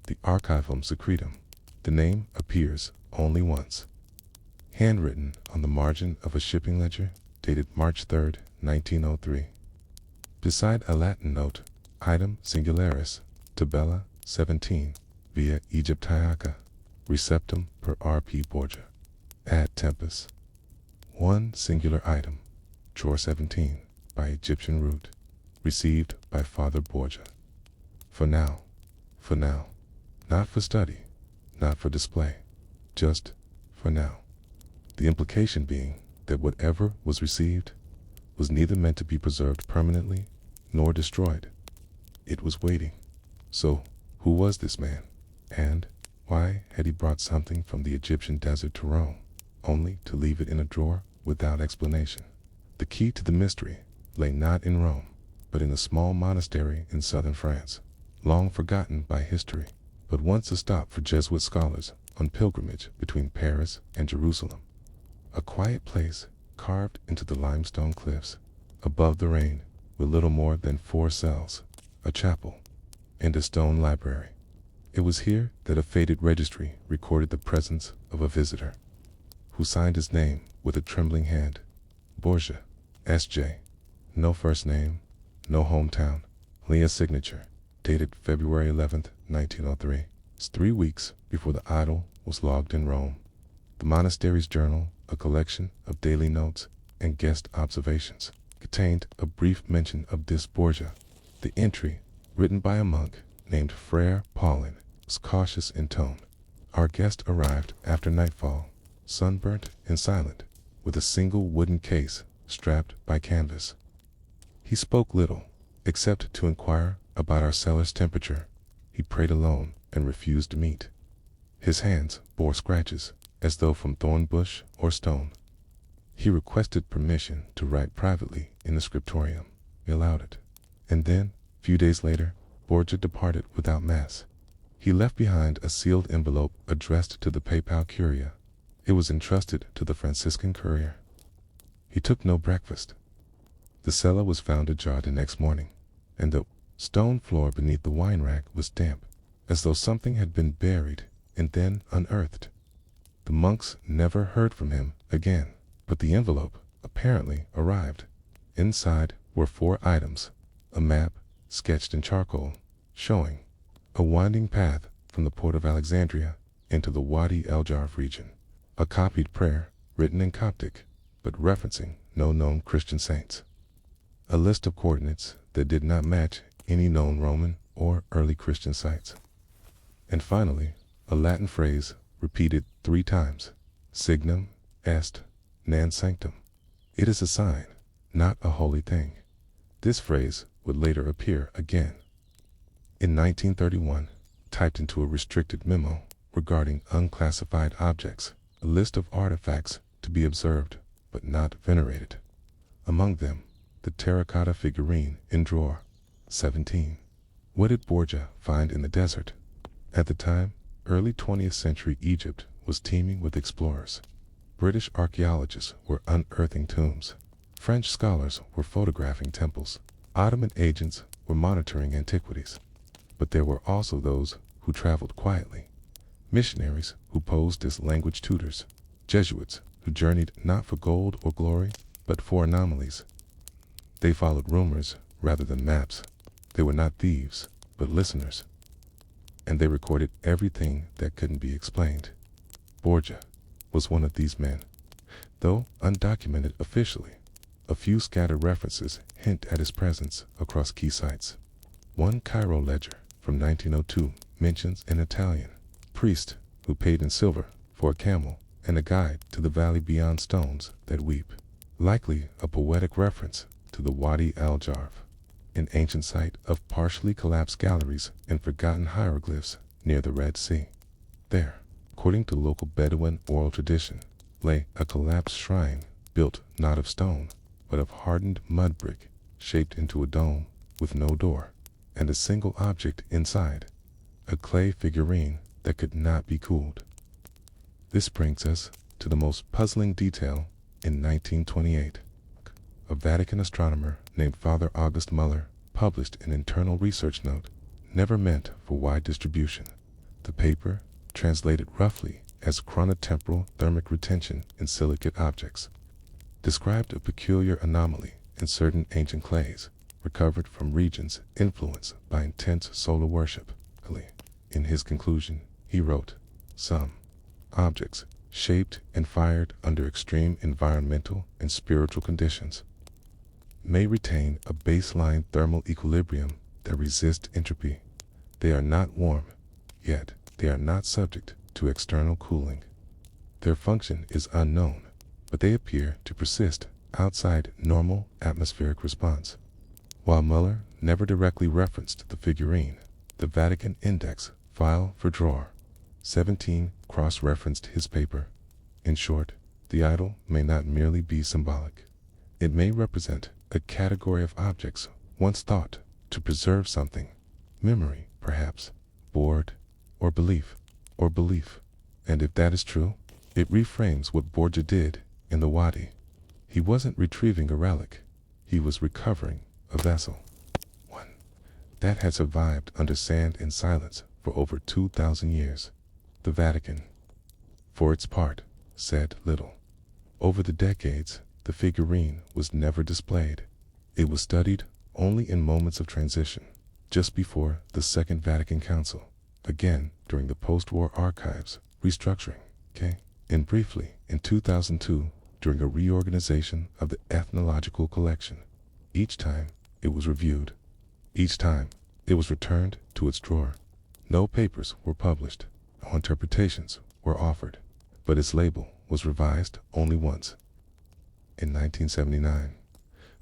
A: the Archivum Secretum, the name appears only once. Handwritten on the margin of a shipping ledger dated March 3, 1903. Beside a Latin note, item singularis, tabella 17, via Egyptiaca, receptum per R.P. Borgia. Ad tempus. One singular item, drawer 17, by Egyptian root, received by Father Borgia. For now, not for study, not for display, just for now. The implication being that whatever was received was neither meant to be preserved permanently nor destroyed. It was waiting. So, who was this man? And why had he brought something from the Egyptian desert to Rome, only to leave it in a drawer without explanation? The key to the mystery lay not in Rome, but in a small monastery in southern France, long forgotten by history, but once a stop for Jesuit scholars on pilgrimage between Paris and Jerusalem. A quiet place carved into the limestone cliffs, above the rain, with little more than 4 cells, a chapel, and a stone library. It was here that a faded registry recorded the presence of a visitor, who signed his name with a trembling hand. Borgia, S.J. No first name, no hometown, only a signature, dated February 11th, 1903. It's 3 weeks before the idol was logged in Rome. The monastery's journal, a collection of daily notes and guest observations, contained a brief mention of this Borgia. The entry, written by a monk named Frere Paulin, was cautious in tone. Our guest arrived after nightfall, sunburnt and silent, with a single wooden case strapped by canvas. He spoke little, except to inquire about our cellar's temperature. He prayed alone and refused meat. His hands bore scratches, as though from thorn bush or stone. He requested permission to write privately in the scriptorium. He allowed it. And then, a few days later, Borgia departed without mass. He left behind a sealed envelope addressed to the papal curia. It was entrusted to the Franciscan courier. He took no breakfast. The cellar was found ajar the next morning, and the stone floor beneath the wine rack was damp, as though something had been buried and then unearthed. The monks never heard from him again, but the envelope apparently arrived. Inside were 4 items: a map sketched in charcoal, showing a winding path from the port of Alexandria into the Wadi el-Jarf region, a copied prayer written in Coptic but referencing no known Christian saints, a list of coordinates that did not match any known Roman or early Christian sites, and finally a Latin phrase repeated 3 times: signum est non sanctum. It is a sign, not a holy thing. This phrase would later appear again in 1931, typed into a restricted memo regarding unclassified objects, a list of artifacts to be observed but not venerated. Among them, the terracotta figurine in drawer 17. What did Borgia find in the desert? At the time, early 20th century Egypt was teeming with explorers. British archaeologists were unearthing tombs. French scholars were photographing temples. Ottoman agents were monitoring antiquities. But there were also those who traveled quietly. Missionaries who posed as language tutors. Jesuits who journeyed not for gold or glory, but for anomalies. They followed rumors rather than maps. They were not thieves, but listeners. And they recorded everything that couldn't be explained. Borgia was one of these men. Though undocumented officially, a few scattered references hint at his presence across key sites. One Cairo ledger from 1902 mentions an Italian priest who paid in silver for a camel and a guide to the valley beyond stones that weep, likely a poetic reference to the Wadi el-Jarf, an ancient site of partially collapsed galleries and forgotten hieroglyphs near the Red Sea. There, according to local Bedouin oral tradition, lay a collapsed shrine built not of stone, but of hardened mud brick shaped into a dome with no door, and a single object inside, a clay figurine that could not be cooled. This brings us to the most puzzling detail in 1928. A Vatican astronomer named Father August Muller published an internal research note, never meant for wide distribution. The paper, translated roughly as chronotemporal thermic retention in silicate objects, described a peculiar anomaly in certain ancient clays recovered from regions influenced by intense solar worship. In his conclusion, he wrote, "Some objects shaped and fired under extreme environmental and spiritual conditions may retain a baseline thermal equilibrium that resists entropy. They are not warm, yet they are not subject to external cooling. Their function is unknown, but they appear to persist outside normal atmospheric response." While Muller never directly referenced the figurine, the Vatican Index file for drawer 17 cross-referenced his paper. In short, the idol may not merely be symbolic. It may represent a category of objects once thought to preserve something, memory, perhaps, board, or belief. And if that is true, it reframes what Borgia did in the Wadi. He wasn't retrieving a relic, he was recovering a vessel. One that had survived under sand and silence for over 2,000 years. The Vatican, for its part, said little. Over the decades, the figurine was never displayed. It was studied only in moments of transition, just before the Second Vatican Council, again during the post-war archives restructuring, and briefly in 2002 during a reorganization of the ethnological collection. Each time it was reviewed. Each time it was returned to its drawer. No papers were published, no interpretations were offered, but its label was revised only once. In 1979,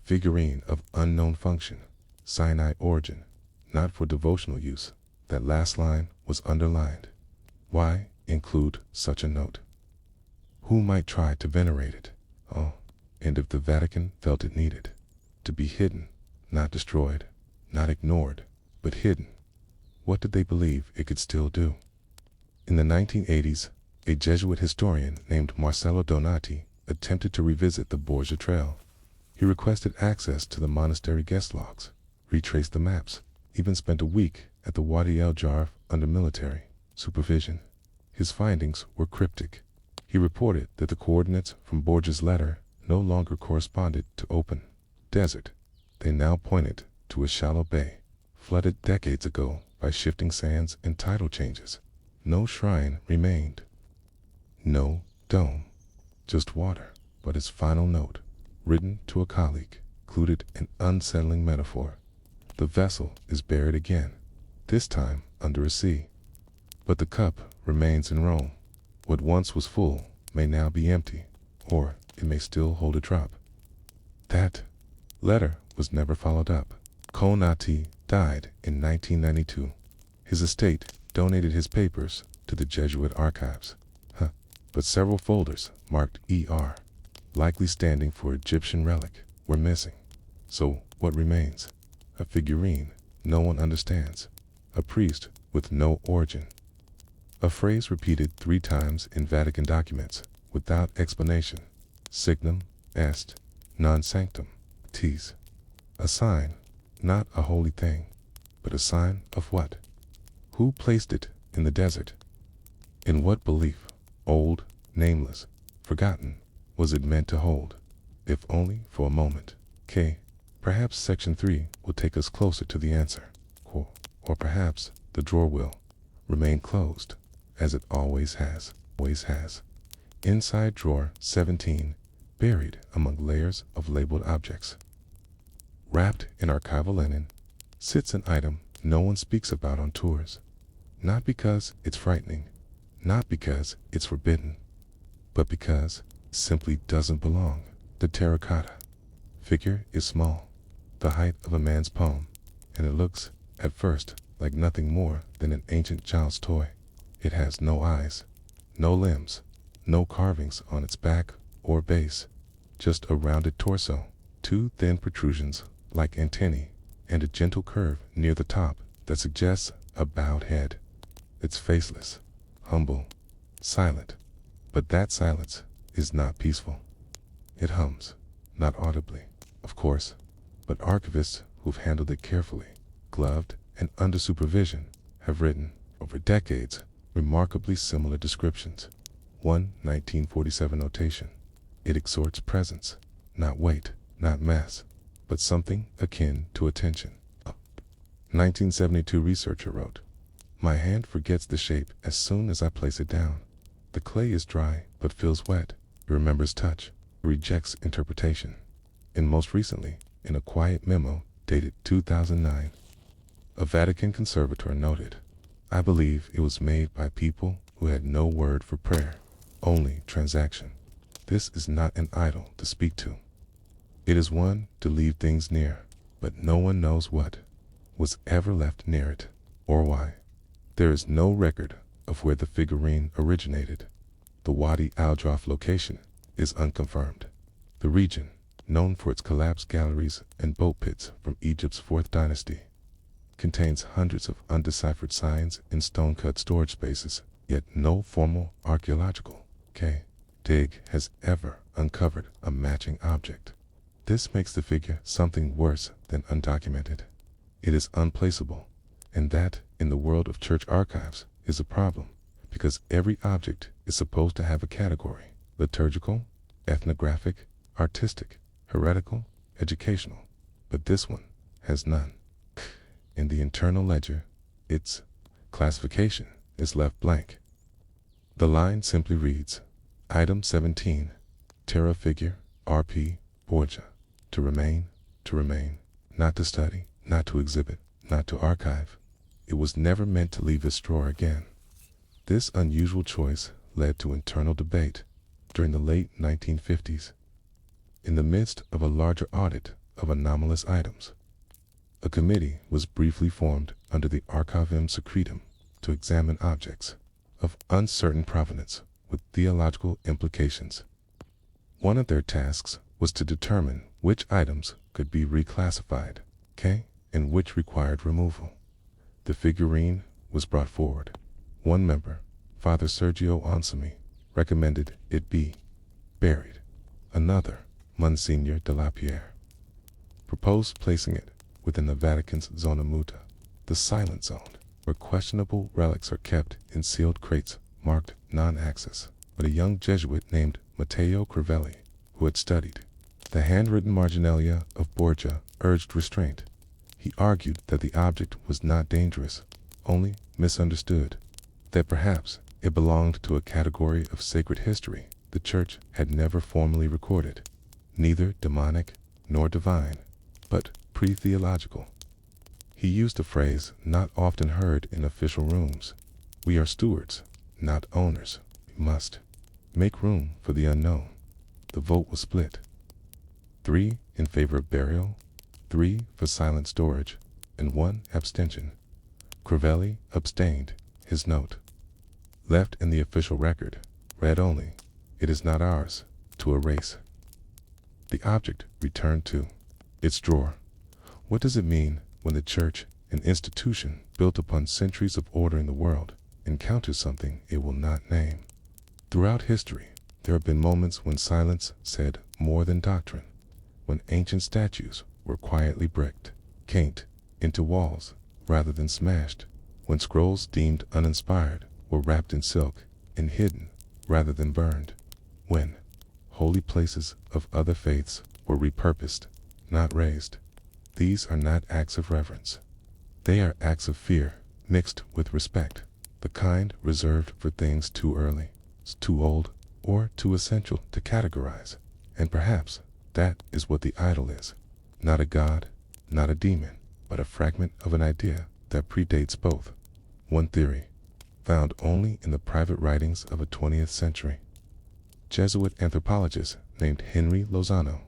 A: figurine of unknown function, Sinai origin, not for devotional use. That last line was underlined. Why include such a note? Who might try to venerate it? Oh, and if the Vatican felt it needed to be hidden, not destroyed, not ignored, but hidden, what did they believe it could still do? In the 1980s, a Jesuit historian named Marcello Donati attempted to revisit the Borgia Trail. He requested access to the monastery guest logs, retraced the maps, even spent a week at the Wadi El Jarf under military supervision. His findings were cryptic. He reported that the coordinates from Borgia's letter no longer corresponded to open desert. They now pointed to a shallow bay, flooded decades ago by shifting sands and tidal changes. No shrine remained. No dome. Just water. But his final note, written to a colleague, included an unsettling metaphor. The vessel is buried again, this time under a sea. But the cup remains in Rome. What once was full may now be empty, or it may still hold a drop. That letter was never followed up. Donati died in 1992. His estate donated his papers to the Jesuit archives. But several folders marked ER, likely standing for Egyptian relic, were missing. So what remains? A figurine no one understands. A priest with no origin. A phrase repeated 3 times in Vatican documents without explanation. Signum est non sanctum tis. A sign, not a holy thing, but a sign of what? Who placed it in the desert? In what belief, old, nameless, forgotten, was it meant to hold? If only for a moment. Perhaps section 3 will take us closer to the answer. Or perhaps the drawer will remain closed, as it always has. Inside drawer 17, buried among layers of labeled objects. Wrapped in archival linen, sits an item no one speaks about on tours. Not because it's frightening, not because it's forbidden, but because it simply doesn't belong. The terracotta figure is small, the height of a man's palm, and it looks, at first, like nothing more than an ancient child's toy. It has no eyes, no limbs, no carvings on its back or base, just a rounded torso, 2 thin protrusions like antennae, and a gentle curve near the top that suggests a bowed head. It's faceless, humble, silent, but that silence is not peaceful. It hums, not audibly, of course, but archivists who've handled it carefully, gloved and under supervision, have written, over decades, remarkably similar descriptions. 1947 notation. It exhorts presence, not weight, not mass, but something akin to attention. 1972 researcher wrote, "My hand forgets the shape as soon as I place it down. The clay is dry but feels wet. It remembers touch, rejects interpretation." And most recently, in a quiet memo dated 2009, a Vatican conservator noted, "I believe it was made by people who had no word for prayer, only transaction. This is not an idol to speak to. It is one to leave things near, but no one knows what was ever left near it, or why." There is no record of where the figurine originated. The Wadi Al Jarf location is unconfirmed. The region, known for its collapsed galleries and boat pits from Egypt's 4th dynasty, contains hundreds of undeciphered signs in stone-cut storage spaces, yet no formal archaeological dig has ever uncovered a matching object. This makes the figure something worse than undocumented. It is unplaceable, and that, in the world of church archives, is a problem, because every object is supposed to have a category: liturgical, ethnographic, artistic, heretical, educational, but this one has none. In the internal ledger, its classification is left blank. The line simply reads, Item 17, Terra Figure, RP, Borgia, to remain, not to study, not to exhibit, not to archive. It was never meant to leave its drawer again. This unusual choice led to internal debate during the late 1950s. In the midst of a larger audit of anomalous items, a committee was briefly formed under the Archivum Secretum to examine objects of uncertain provenance with theological implications. One of their tasks was to determine which items could be reclassified, and which required removal. The figurine was brought forward. One member, Father Sergio Onsami, recommended it be buried. Another, Monsignor de la Pierre, proposed placing it within the Vatican's zona muta, the silent zone, where questionable relics are kept in sealed crates marked non-access. But a young Jesuit named Matteo Crivelli, who had studied the handwritten marginalia of Borgia, urged restraint. He argued that the object was not dangerous, only misunderstood, that perhaps it belonged to a category of sacred history the Church had never formally recorded, neither demonic nor divine, but pre-theological. He used a phrase not often heard in official rooms: "We are stewards, not owners. We must make room for the unknown." The vote was split. 3 in favor of burial, 3 for silent storage, and 1 abstention. Crivelli abstained. His note, left in the official record, read only, "It is not ours to erase." The object returned to its drawer. What does it mean when the Church, an institution built upon centuries of order in the world, encounters something it will not name? Throughout history, there have been moments when silence said more than doctrine, when ancient statues were quietly bricked, canked into walls rather than smashed, when scrolls deemed uninspired were wrapped in silk and hidden rather than burned, when holy places of other faiths were repurposed, not razed. These are not acts of reverence. They are acts of fear mixed with respect, the kind reserved for things too early, too old, or too essential to categorize. And perhaps that is what the idol is. Not a god, not a demon, but a fragment of an idea that predates both. One theory, found only in the private writings of a 20th century Jesuit anthropologist named Henry Lozano,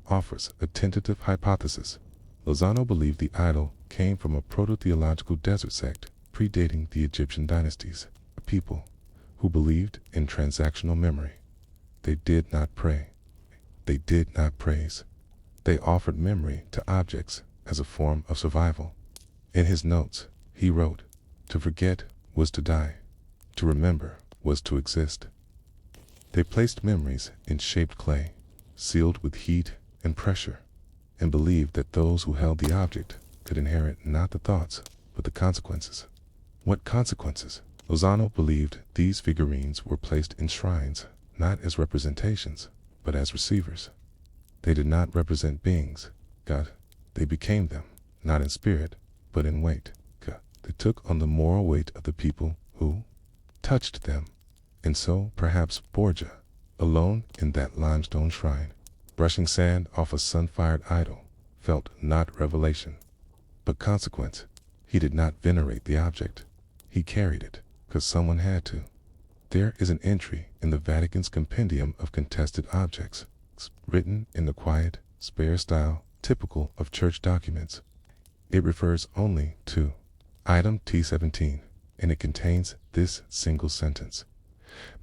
A: offers a tentative hypothesis. Lozano believed the idol came from a proto-theological desert sect predating the Egyptian dynasties, a people who believed in transactional memory. They did not pray. They did not praise. They offered memory to objects as a form of survival. In his notes, he wrote, "To forget was to die. To remember was to exist." They placed memories in shaped clay, sealed with heat and pressure, and believed that those who held the object could inherit not the thoughts, but the consequences. What consequences? Lozano believed these figurines were placed in shrines, not as representations, but as receivers. They did not represent beings, God. They became them, not in spirit, but in weight, God. They took on the moral weight of the people who touched them. And so, perhaps Borgia, alone in that limestone shrine, brushing sand off a sun-fired idol, felt not revelation, but consequence. He did not venerate the object. He carried it, because someone had to. There is an entry in the Vatican's compendium of contested objects, written in the quiet, spare style typical of church documents. It refers only to item T17, and it contains this single sentence: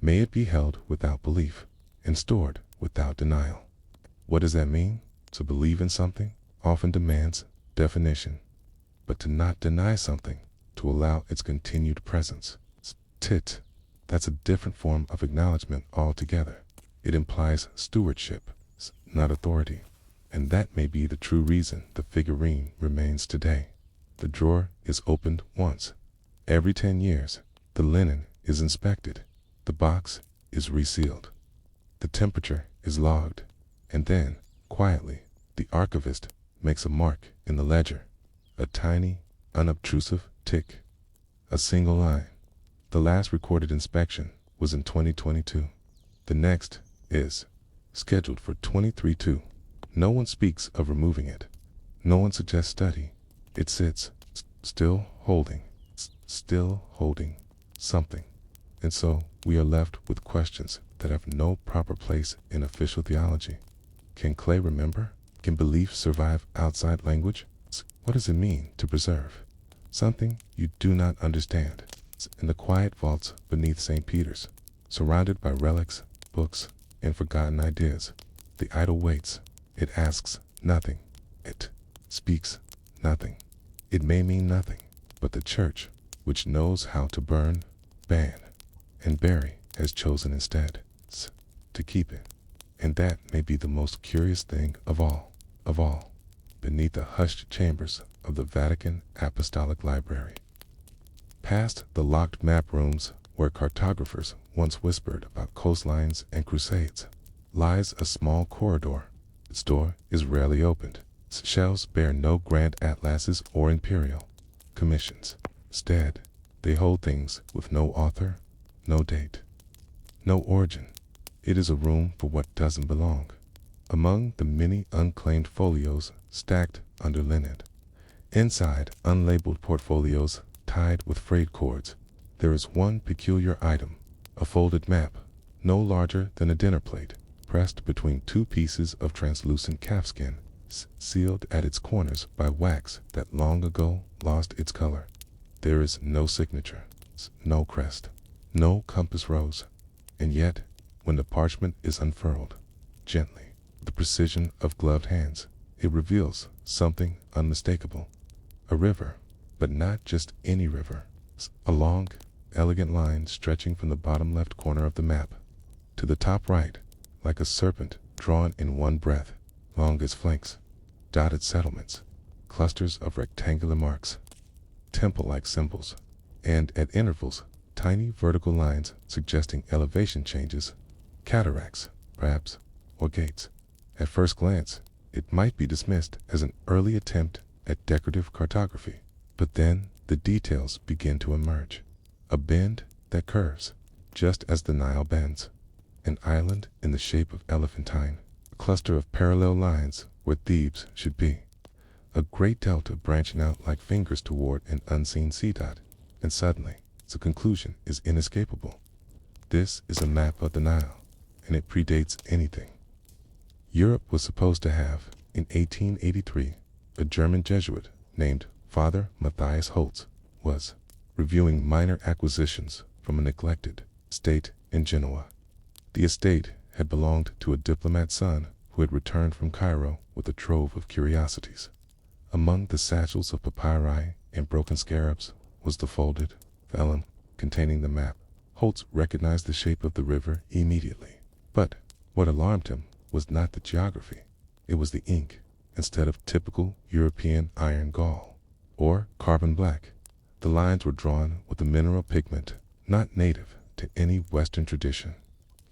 A: "May it be held without belief and stored without denial." What does that mean? To believe in something often demands definition, but to not deny something, to allow its continued presence. That's a different form of acknowledgement altogether. It implies stewardship, not authority. And that may be the true reason the figurine remains today. The drawer is opened once. Every 10 years, the linen is inspected. The box is resealed. The temperature is logged. And then, quietly, the archivist makes a mark in the ledger. A tiny, unobtrusive tick. A single line. The last recorded inspection was in 2022. The next is scheduled for 23/2. No one speaks of removing it. No one suggests study. It sits, still holding something. And so we are left with questions that have no proper place in official theology. Can clay remember? Can belief survive outside language? What does it mean to preserve something you do not understand? In the quiet vaults beneath St. Peter's, surrounded by relics, books, and forgotten ideas, the idol waits. It asks nothing. It speaks nothing. It may mean nothing, But the church, which knows how to burn, ban, and bury, has chosen instead to keep it. And that may be the most curious thing of all. Beneath the hushed chambers of the Vatican Apostolic Library, past the locked map rooms where cartographers once whispered about coastlines and crusades, lies a small corridor. Its door is rarely opened. Its shelves bear no grand atlases or imperial commissions. Instead, they hold things with no author, no date, no origin. It is a room for what doesn't belong. Among the many unclaimed folios stacked under linen, inside unlabeled portfolios tied with frayed cords, there is one peculiar item, a folded map, no larger than a dinner plate, pressed between two pieces of translucent calfskin, sealed at its corners by wax that long ago lost its color. There is no signature, no crest, no compass rose, and yet, when the parchment is unfurled, gently, with the precision of gloved hands, it reveals something unmistakable. A river, but not just any river. A long, elegant line stretching from the bottom left corner of the map to the top right, like a serpent drawn in one breath, long its flanks, dotted settlements, clusters of rectangular marks, temple-like symbols, and at intervals, tiny vertical lines suggesting elevation changes, cataracts, perhaps, or gates. At first glance, it might be dismissed as an early attempt at decorative cartography, but then the details begin to emerge. A bend that curves, just as the Nile bends, an island in the shape of elephantine, a cluster of parallel lines where Thebes should be, a great delta branching out like fingers toward an unseen sea dot, and suddenly, the conclusion is inescapable. This is a map of the Nile, and it predates anything. Europe was supposed to have, in 1883, a German Jesuit named Father Matthias Holtz was reviewing minor acquisitions from a neglected estate in Genoa. The estate had belonged to a diplomat's son who had returned from Cairo with a trove of curiosities. Among the satchels of papyri and broken scarabs was the folded vellum containing the map. Holtz recognized the shape of the river immediately. But what alarmed him was not the geography. It was the ink. Instead of typical European iron gall or carbon black, the lines were drawn with a mineral pigment not native to any Western tradition.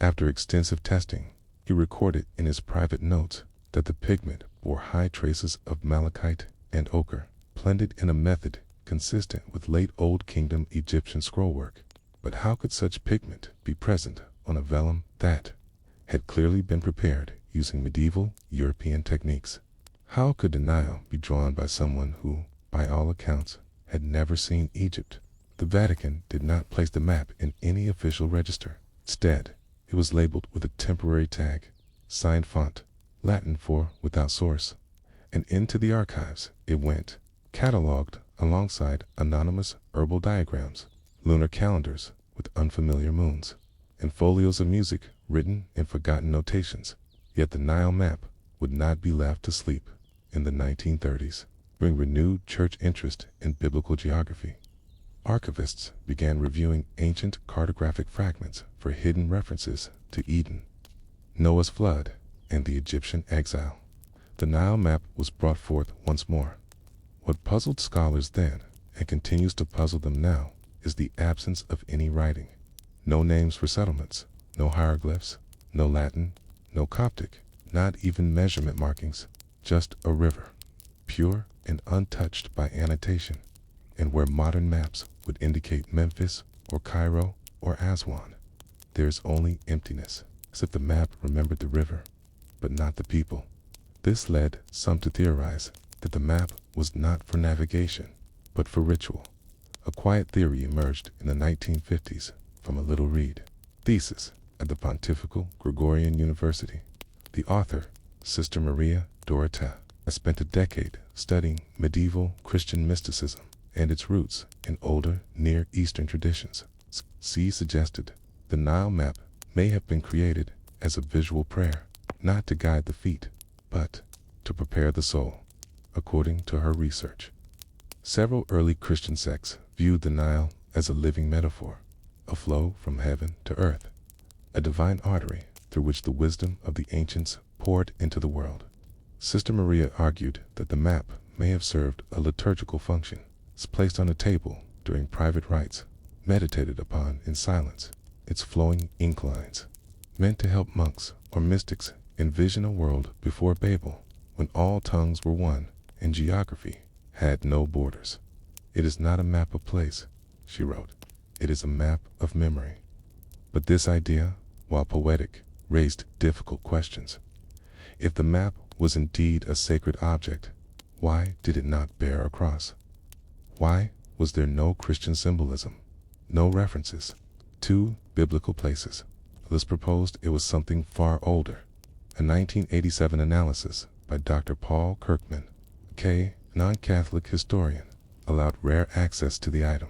A: After extensive testing, he recorded in his private notes that the pigment bore high traces of malachite and ochre, blended in a method consistent with late Old Kingdom Egyptian scrollwork. But how could such pigment be present on a vellum that had clearly been prepared using medieval European techniques? How could the Nile be drawn by someone who, by all accounts, had never seen Egypt? The Vatican did not place the map in any official register. Instead, it was labeled with a temporary tag, signed font, Latin for without source, and into the archives it went, catalogued alongside anonymous herbal diagrams, lunar calendars with unfamiliar moons, and folios of music written in forgotten notations. Yet the Nile map would not be left to sleep. In the 1930s, bring renewed church interest in biblical geography. Archivists began reviewing ancient cartographic fragments for hidden references to Eden, Noah's flood, and the Egyptian exile. The Nile map was brought forth once more. What puzzled scholars then, and continues to puzzle them now, is the absence of any writing. No names for settlements, no hieroglyphs, no Latin, no Coptic, not even measurement markings, just a river, pure and untouched by annotation, and where modern maps would indicate Memphis or Cairo or Aswan, there is only emptiness, as if the map remembered the river, but not the people. This led some to theorize that the map was not for navigation, but for ritual. A quiet theory emerged in the 1950s from a little-read thesis at the Pontifical Gregorian University. The author, Sister Maria Dorota, has spent a decade studying medieval Christian mysticism and its roots in older Near Eastern traditions. She suggested the Nile map may have been created as a visual prayer, not to guide the feet, but to prepare the soul, according to her research. Several early Christian sects viewed the Nile as a living metaphor, a flow from heaven to earth, a divine artery through which the wisdom of the ancients poured into the world. Sister Maria argued that the map may have served a liturgical function, placed on a table during private rites, meditated upon in silence. Its flowing inclines, meant to help monks or mystics envision a world before Babel, when all tongues were one and geography had no borders. It is not a map of place, she wrote. It is a map of memory. But this idea, while poetic, raised difficult questions. If the map was indeed a sacred object, why did it not bear a cross? Why was there no Christian symbolism, no references to biblical places? Others proposed it was something far older. A 1987 analysis by Dr. Paul Kirkman, a non-Catholic historian, allowed rare access to the item,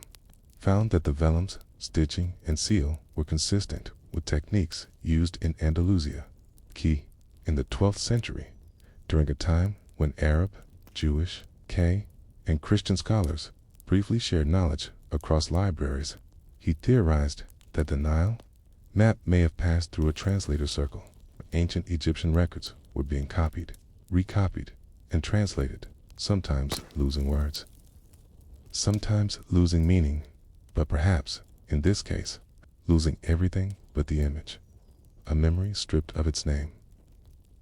A: found that the vellums, stitching, and seal were consistent with techniques used in Andalusia, in the 12th century, during a time when Arab, Jewish, and Christian scholars briefly shared knowledge across libraries. He theorized that the Nile map may have passed through a translator circle. Ancient Egyptian records were being copied, recopied, and translated, sometimes losing words, sometimes losing meaning, but perhaps, in this case, losing everything but the image. A memory stripped of its name.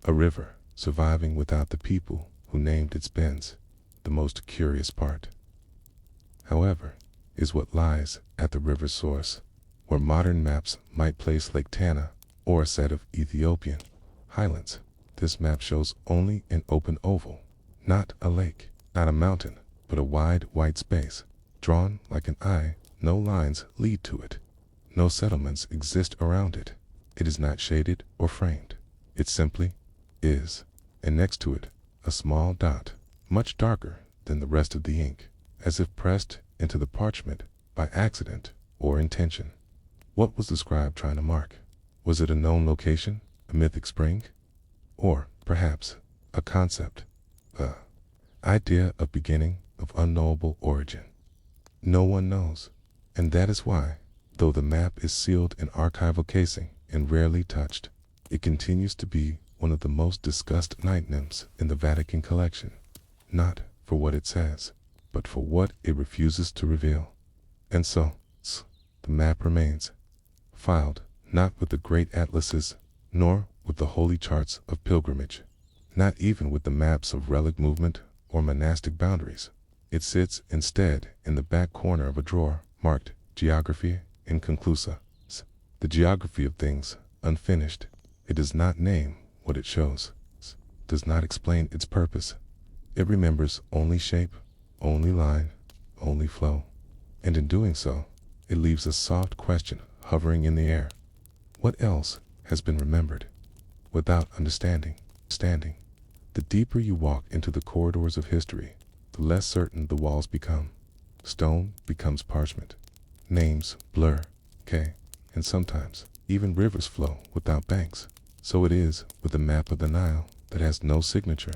A: A river surviving without the people who named its bends. The most curious part, however, is what lies at the river's source, where modern maps might place Lake Tana or a set of Ethiopian highlands. This map shows only an open oval, not a lake, not a mountain, but a wide white space, drawn like an eye. No lines lead to it. No settlements exist around it. It is not shaded or framed. It simply is, and next to it, a small dot, much darker than the rest of the ink, as if pressed into the parchment by accident or intention. What was the scribe trying to mark? Was it a known location, a mythic spring, or perhaps a concept, the idea of beginning of unknowable origin? No one knows, and that is why, though the map is sealed in archival casing and rarely touched, it continues to be one of the most discussed night nymphs in the Vatican collection, not for what it says, but for what it refuses to reveal. And so, the map remains, filed not with the great atlases, nor with the holy charts of pilgrimage, not even with the maps of relic movement or monastic boundaries. It sits instead in the back corner of a drawer marked Geography Inconclusa, the geography of things unfinished. It does not name what it shows, does not explain its purpose. It remembers only shape, only line, only flow. And in doing so, it leaves a soft question hovering in the air. What else has been remembered? Without understanding, the deeper you walk into the corridors of history, the less certain the walls become. Stone becomes parchment. Names blur, and sometimes even rivers flow without banks. So it is with the map of the Nile that has no signature,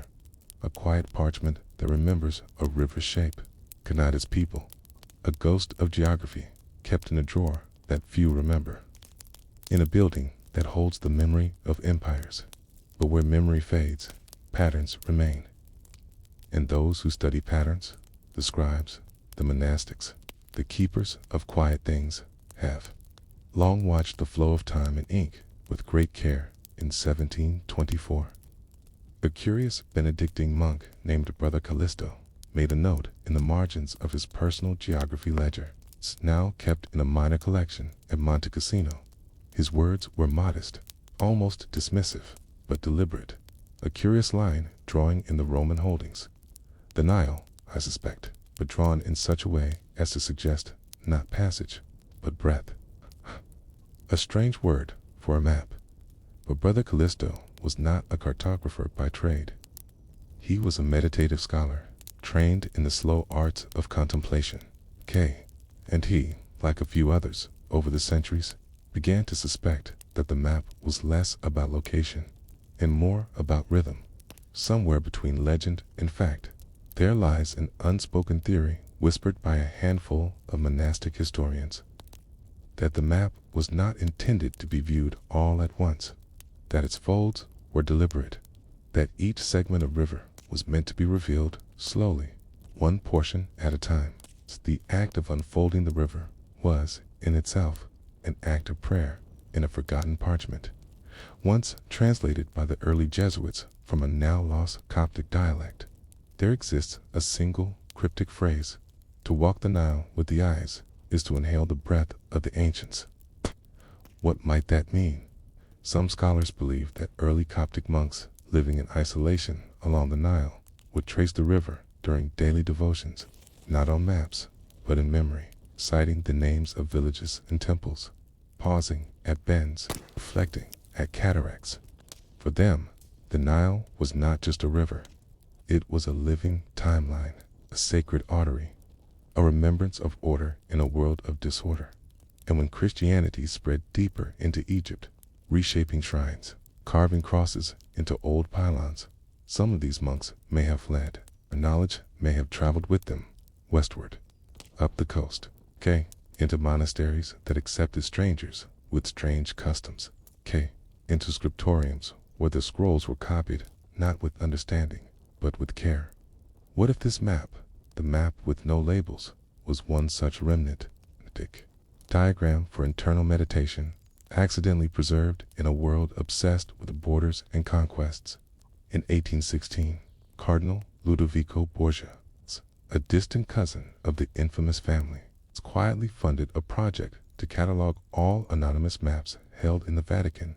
A: a quiet parchment that remembers a river's shape, could not its people, a ghost of geography kept in a drawer that few remember, in a building that holds the memory of empires. But where memory fades, patterns remain. And those who study patterns, the scribes, the monastics, the keepers of quiet things, have long watched the flow of time in ink with great care. In 1724, a curious Benedictine monk named Brother Callisto made a note in the margins of his personal geography ledger, now kept in a minor collection at Monte Cassino. His words were modest, almost dismissive, but deliberate, a curious line drawing in the Roman holdings. The Nile, I suspect, but drawn in such a way as to suggest not passage, but breadth. A strange word for a map. But Brother Callisto was not a cartographer by trade. He was a meditative scholar, trained in the slow arts of contemplation. And he, like a few others, over the centuries, began to suspect that the map was less about location and more about rhythm. Somewhere between legend and fact, there lies an unspoken theory whispered by a handful of monastic historians, that the map was not intended to be viewed all at once, that its folds were deliberate, that each segment of river was meant to be revealed slowly, one portion at a time. The act of unfolding the river was, in itself, an act of prayer in a forgotten parchment, once translated by the early Jesuits from a now-lost Coptic dialect. There exists a single cryptic phrase: to walk the Nile with the eyes is to inhale the breath of the ancients. What might that mean? Some scholars believe that early Coptic monks living in isolation along the Nile would trace the river during daily devotions, not on maps, but in memory, citing the names of villages and temples, pausing at bends, reflecting at cataracts. For them, the Nile was not just a river. It was a living timeline, a sacred artery, a remembrance of order in a world of disorder. And when Christianity spread deeper into Egypt, reshaping shrines, carving crosses into old pylons, some of these monks may have fled. Their knowledge may have traveled with them, westward, up the coast, into monasteries that accepted strangers with strange customs, into scriptoriums where the scrolls were copied not with understanding, but with care. What if this map, the map with no labels, was one such remnant, diagram for internal meditation, accidentally preserved in a world obsessed with borders and conquests? In 1816, Cardinal Ludovico Borgia, a distant cousin of the infamous family, quietly funded a project to catalog all anonymous maps held in the Vatican,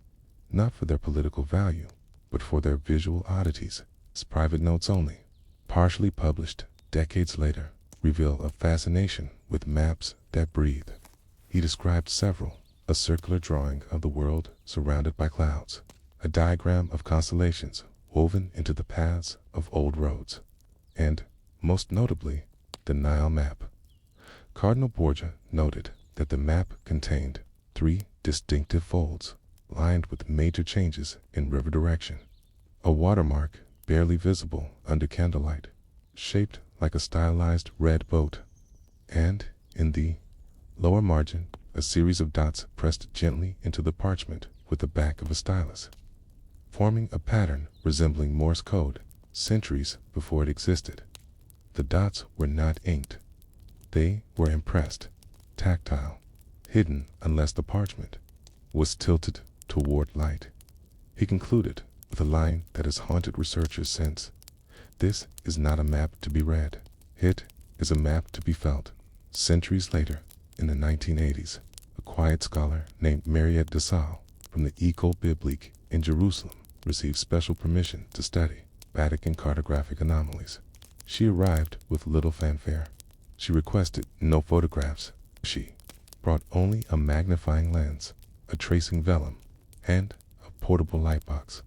A: not for their political value, but for their visual oddities. His private notes only, partially published decades later, reveal a fascination with maps that breathe. He described several: a circular drawing of the world surrounded by clouds, a diagram of constellations woven into the paths of old roads, and, most notably, the Nile map. Cardinal Borgia noted that the map contained 3 distinctive folds, lined with major changes in river direction. A watermark barely visible under candlelight, shaped like a stylized red boat, and, in the lower margin, a series of dots pressed gently into the parchment with the back of a stylus, forming a pattern resembling Morse code centuries before it existed. The dots were not inked. They were impressed, tactile, hidden unless the parchment was tilted toward light. He concluded with a line that has haunted researchers since: "This is not a map to be read. It is a map to be felt." Centuries later, in the 1980s, a quiet scholar named Mariette de Salle from the École Biblique in Jerusalem received special permission to study Vatican cartographic anomalies. She arrived with little fanfare. She requested no photographs. She brought only a magnifying lens, a tracing vellum, and a portable lightbox.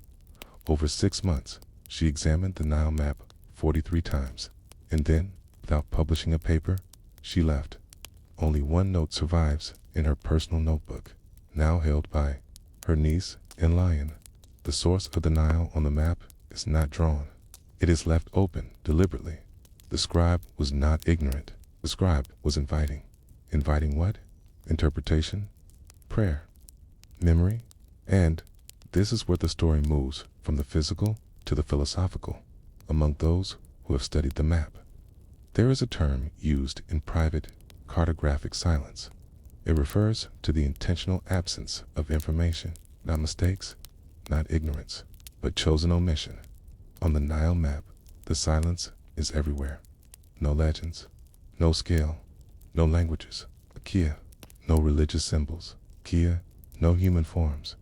A: Over 6 months, she examined the Nile map 43 times, and then, without publishing a paper, she left. Only one note survives in her personal notebook, now held by her niece and Lion. The source of the Nile on the map is not drawn. It is left open deliberately. The scribe was not ignorant. The scribe was inviting. Inviting what? Interpretation, prayer, memory, and this is where the story moves from the physical to the philosophical among those who have studied the map. There is a term used in private cartographic silence. It refers to the intentional absence of information, not mistakes, not ignorance, but chosen omission. On the Nile map, the silence is everywhere. No legends, no scale, no languages, no religious symbols, no human forms.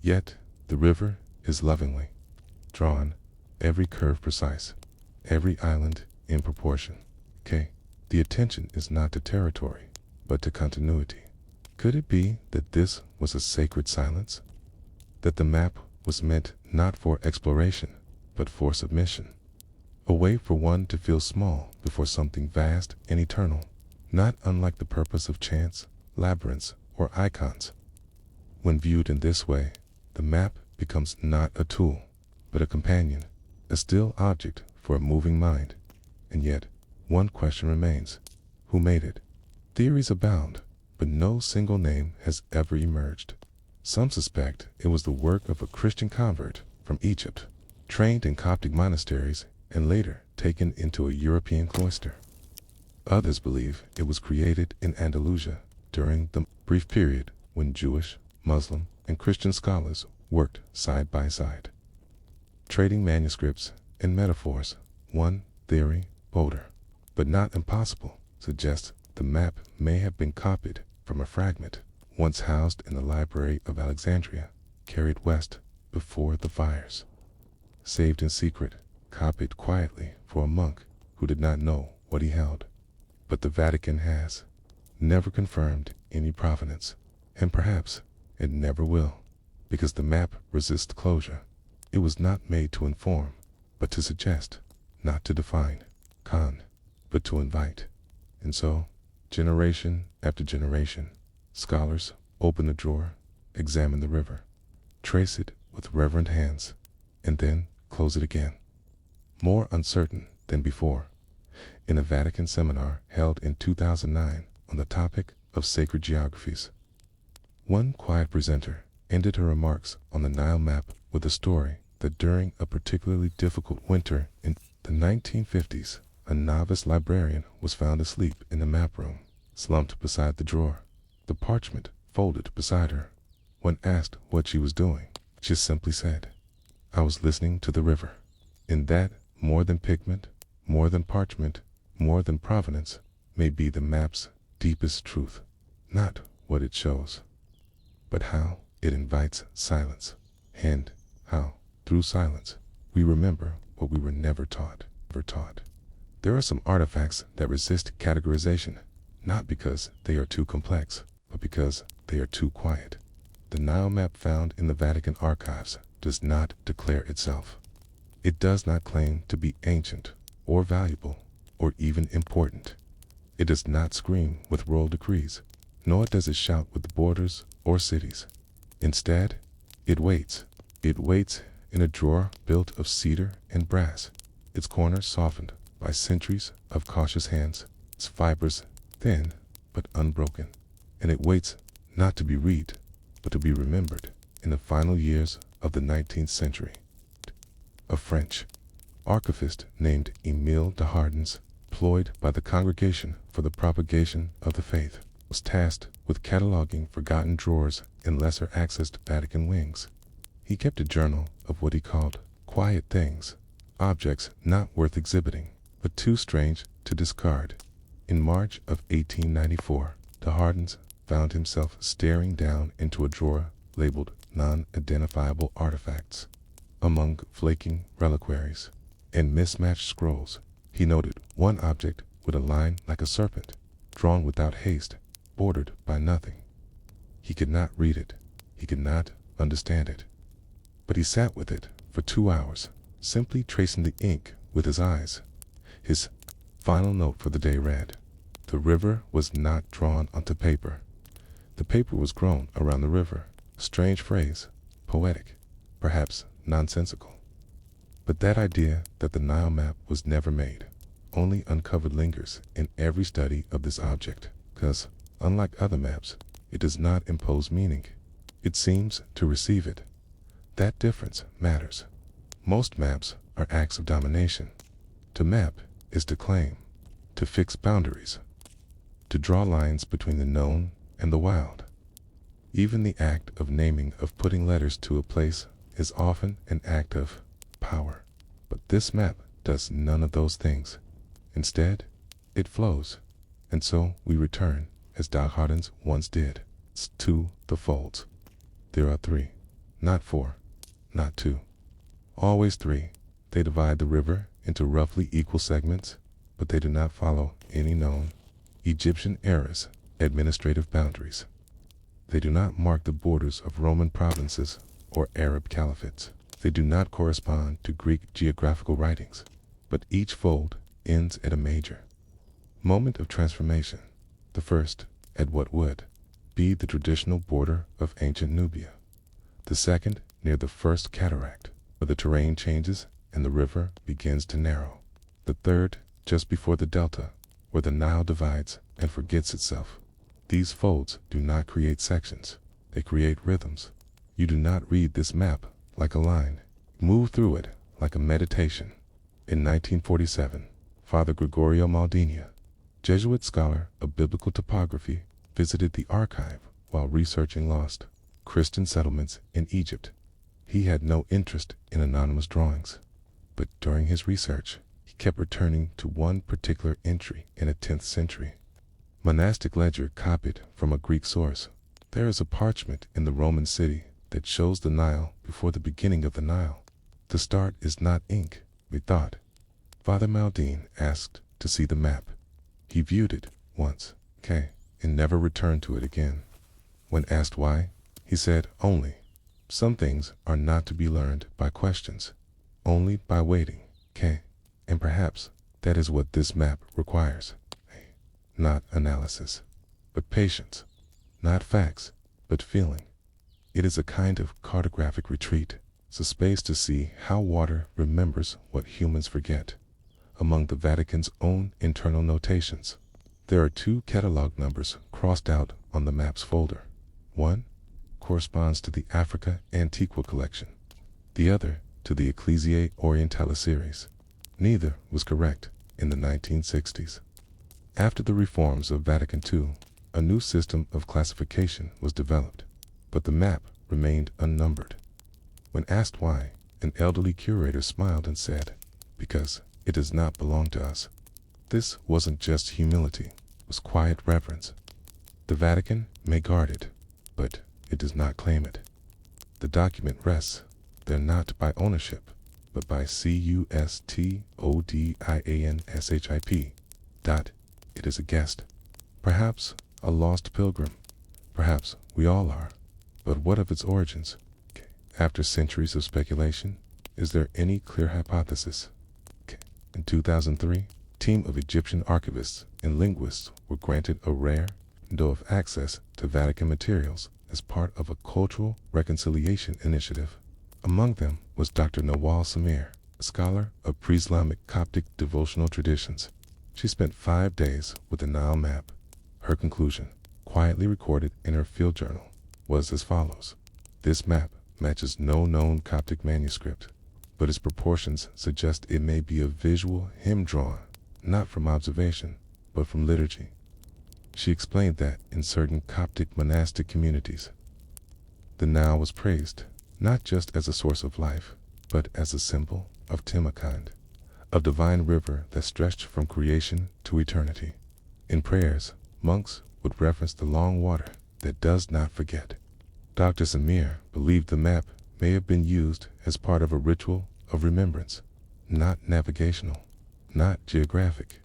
A: Yet the river is lovingly drawn, every curve precise, every island in proportion. The attention is not to territory, but to continuity. Could it be that this was a sacred silence? That the map was meant not for exploration, but for submission? A way for one to feel small before something vast and eternal, not unlike the purpose of chants, labyrinths, or icons. When viewed in this way, the map becomes not a tool, but a companion, a still object for a moving mind. And yet, one question remains: Who made it? Theories abound, but no single name has ever emerged. Some suspect it was the work of a Christian convert from Egypt, trained in Coptic monasteries and later taken into a European cloister. Others believe it was created in Andalusia during the brief period when Jewish, Muslim, and Christian scholars worked side by side, trading manuscripts and metaphors. One theory, bolder, but not impossible, suggests the map may have been copied from a fragment once housed in the Library of Alexandria, carried west before the fires, saved in secret, copied quietly for a monk who did not know what he held. But the Vatican has never confirmed any provenance, and perhaps it never will, because the map resists closure. It was not made to inform, but to suggest, not to define, but to invite. And so, generation after generation, scholars open the drawer, examine the river, trace it with reverent hands, and then close it again, more uncertain than before. In a Vatican seminar held in 2009 on the topic of sacred geographies, one quiet presenter ended her remarks on the Nile map with a story that during a particularly difficult winter in the 1950s, a novice librarian was found asleep in the map room, slumped beside the drawer, the parchment folded beside her. When asked what she was doing, she simply said, "I was listening to the river." In that, more than pigment, more than parchment, more than provenance, may be the map's deepest truth, not what it shows, but how it invites silence, and how, through silence, we remember what we were never taught. There are some artifacts that resist categorization, not because they are too complex, but because they are too quiet. The Nile map found in the Vatican archives does not declare itself. It does not claim to be ancient, or valuable, or even important. It does not scream with royal decrees, nor does it shout with borders or cities. Instead, it waits. It waits in a drawer built of cedar and brass, its corners softened by centuries of cautious hands, its fibers thin but unbroken. And it waits not to be read, but to be remembered in the final years of the 19th century. A French archivist named Émile de Hardens, employed by the Congregation for the Propagation of the Faith, was tasked with cataloging forgotten drawers in lesser-accessed Vatican wings. He kept a journal of what he called quiet things, objects not worth exhibiting, but too strange to discard. In March of 1894, de Hardens found himself staring down into a drawer labeled non-identifiable artifacts. Among flaking reliquaries and mismatched scrolls, he noted one object with a line like a serpent, drawn without haste, bordered by nothing. He could not read it. He could not understand it. But he sat with it for 2 hours, simply tracing the ink with his eyes. His final note for the day read, "The river was not drawn onto paper. The paper was grown around the river." A strange phrase, poetic, perhaps nonsensical. But that idea that the Nile map was never made, only uncovered lingers in every study of this object, because, unlike other maps, it does not impose meaning. It seems to receive it. That difference matters. Most maps are acts of domination. To map is to claim, to fix boundaries, to draw lines between the known and the wild. Even the act of naming, of putting letters to a place, is often an act of power. But this map does none of those things. Instead, it flows. And so we return, as de Hardens once did, to the folds. There are 3, not 4, not 2. Always 3. They divide the river into roughly equal segments, but they do not follow any known Egyptian era's administrative boundaries. They do not mark the borders of Roman provinces or Arab caliphates. They do not correspond to Greek geographical writings, but each fold ends at a major moment of transformation. The first, at what would be the traditional border of ancient Nubia. The second, near the first cataract, where the terrain changes and the river begins to narrow. The third, just before the delta, where the Nile divides and forgets itself. These folds do not create sections, they create rhythms. You do not read this map like a line. Move through it like a meditation. In 1947, Father Gregorio Maldini, Jesuit scholar of biblical topography, visited the archive while researching lost Christian settlements in Egypt. He had no interest in anonymous drawings, but during his research, he kept returning to one particular entry in a 10th century monastic ledger copied from a Greek source. There is a parchment in the Roman city that shows the Nile before the beginning of the Nile. The start is not ink, we thought. Father Maldini asked to see the map. He viewed it once, and never returned to it again. When asked why, he said only, some things are not to be learned by questions, only by waiting, and perhaps that is what this map requires. Not analysis, but patience. Not facts, but feeling. It is a kind of cartographic retreat. It's a space to see how water remembers what humans forget. Among the Vatican's own internal notations, there are 2 catalog numbers crossed out on the map's folder. One corresponds to the Africa Antiqua collection, the other to the Ecclesiae Orientalis series. Neither was correct in the 1960s. After the reforms of Vatican II, a new system of classification was developed, but the map remained unnumbered. When asked why, an elderly curator smiled and said, because it does not belong to us. This wasn't just humility, it was quiet reverence. The Vatican may guard it, but it does not claim it. The document rests there not by ownership, but by custodianship. It is a guest, perhaps a lost pilgrim, perhaps we all are, but what of its origins? After centuries of speculation, is there any clear hypothesis? In 2003, a team of Egyptian archivists and linguists were granted a rare window of access to Vatican materials as part of a cultural reconciliation initiative. Among them was Dr. Nawal Samir, a scholar of pre-Islamic Coptic devotional traditions. She spent 5 days with the Nile map. Her conclusion, quietly recorded in her field journal, was as follows. This map matches no known Coptic manuscript, but its proportions suggest it may be a visual hymn drawn, not from observation, but from liturgy. She explained that in certain Coptic monastic communities, the Nile was praised, not just as a source of life, but as a symbol of Timakand, a divine river that stretched from creation to eternity. In prayers, monks would reference the long water that does not forget. Dr. Samir believed the map may have been used as part of a ritual of remembrance, not navigational, not geographic,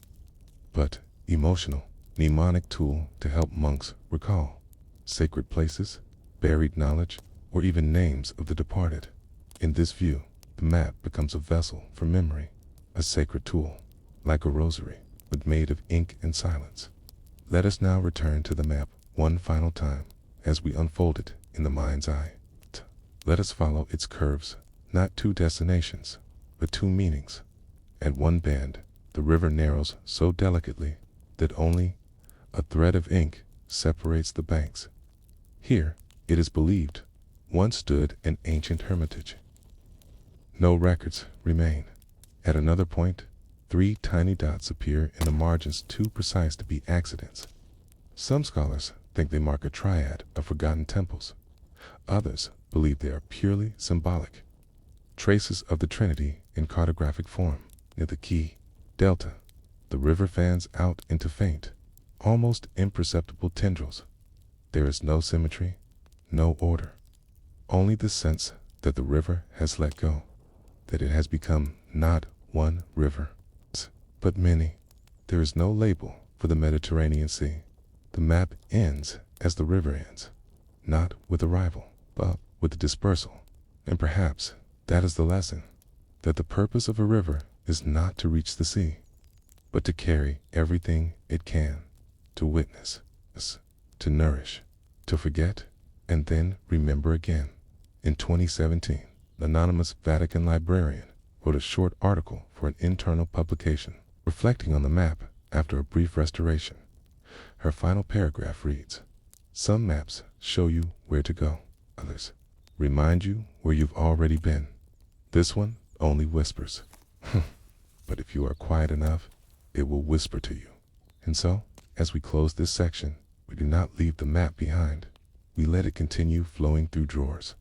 A: but emotional, mnemonic tool to help monks recall sacred places, buried knowledge, or even names of the departed. In this view, the map becomes a vessel for memory, a sacred tool, like a rosary, but made of ink and silence. Let us now return to the map one final time as we unfold it in the mind's eye. Let us follow its curves, not 2 destinations, but 2 meanings. At one bend, the river narrows so delicately that only a thread of ink separates the banks. Here, it is believed, once stood an ancient hermitage. No records remain. At another point, 3 tiny dots appear in the margins too precise to be accidents. Some scholars think they mark a triad of forgotten temples. Others believe they are purely symbolic, traces of the Trinity in cartographic form. Near the key, delta, the river fans out into faint, almost imperceptible tendrils. There is no symmetry, no order, only the sense that the river has let go, that it has become not one river, but many. There is no label for the Mediterranean Sea. The map ends as the river ends, not with arrival, but with dispersal. And perhaps that is the lesson, that the purpose of a river is not to reach the sea, but to carry everything it can, to witness, to nourish, to forget, and then remember again. In 2017, an anonymous Vatican librarian wrote a short article for an internal publication, reflecting on the map after a brief restoration. Her final paragraph reads, "Some maps show you where to go. Others remind you where you've already been. This one only whispers. But if you are quiet enough, it will whisper to you." And so, as we close this section, we do not leave the map behind. We let it continue flowing through drawers,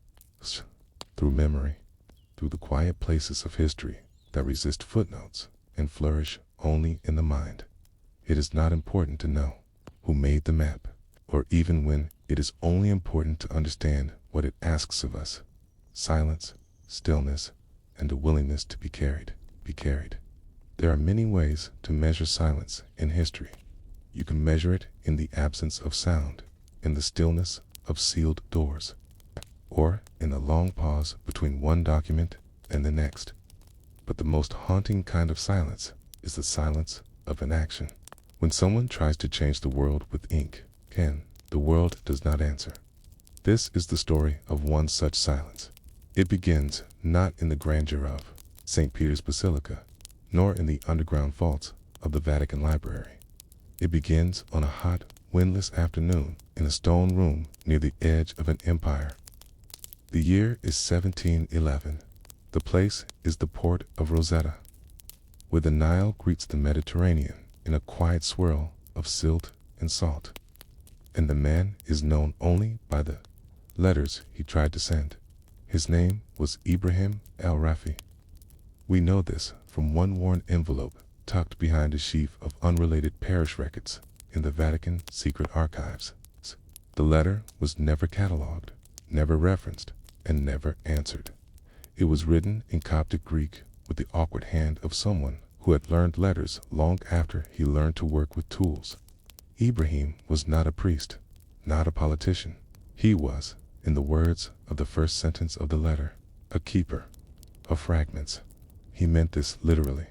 A: through memory, through the quiet places of history that resist footnotes and flourish only in the mind. It is not important to know who made the map, or even when it is only important to understand what it asks of us: silence, stillness, and a willingness to be carried. There are many ways to measure silence in history. You can measure it in the absence of sound, in the stillness of sealed doors, or in the long pause between one document and the next. But the most haunting kind of silence is the silence of inaction. When someone tries to change the world with ink, the world does not answer. This is the story of one such silence. It begins not in the grandeur of St. Peter's Basilica, nor in the underground vaults of the Vatican Library. It begins on a hot, windless afternoon in a stone room near the edge of an empire. The year is 1711. The place is the port of Rosetta, where the Nile greets the Mediterranean in a quiet swirl of silt and salt. And the man is known only by the letters he tried to send. His name was Ibrahim al-Rafi. We know this from one worn envelope tucked behind a sheaf of unrelated parish records in the Vatican secret archives. The letter was never catalogued, never referenced, and never answered. It was written in Coptic Greek with the awkward hand of someone who had learned letters long after he learned to work with tools. Ibrahim was not a priest, not a politician. He was, in the words of the first sentence of the letter, a keeper of fragments. He meant this literally.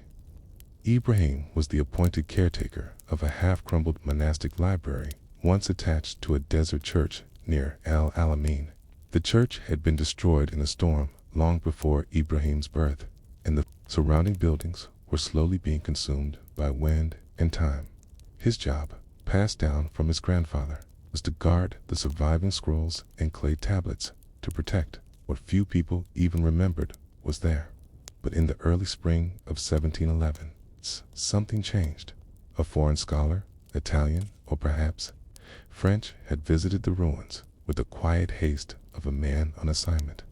A: Ibrahim was the appointed caretaker of a half-crumbled monastic library once attached to a desert church near Al Alamein. The church had been destroyed in a storm long before Ibrahim's birth, and the surrounding buildings were slowly being consumed by wind and time. His job, passed down from his grandfather, was to guard the surviving scrolls and clay tablets, to protect what few people even remembered was there. But in the early spring of 1711, something changed. A foreign scholar, Italian or perhaps French, had visited the ruins with the quiet haste of a man on assignment.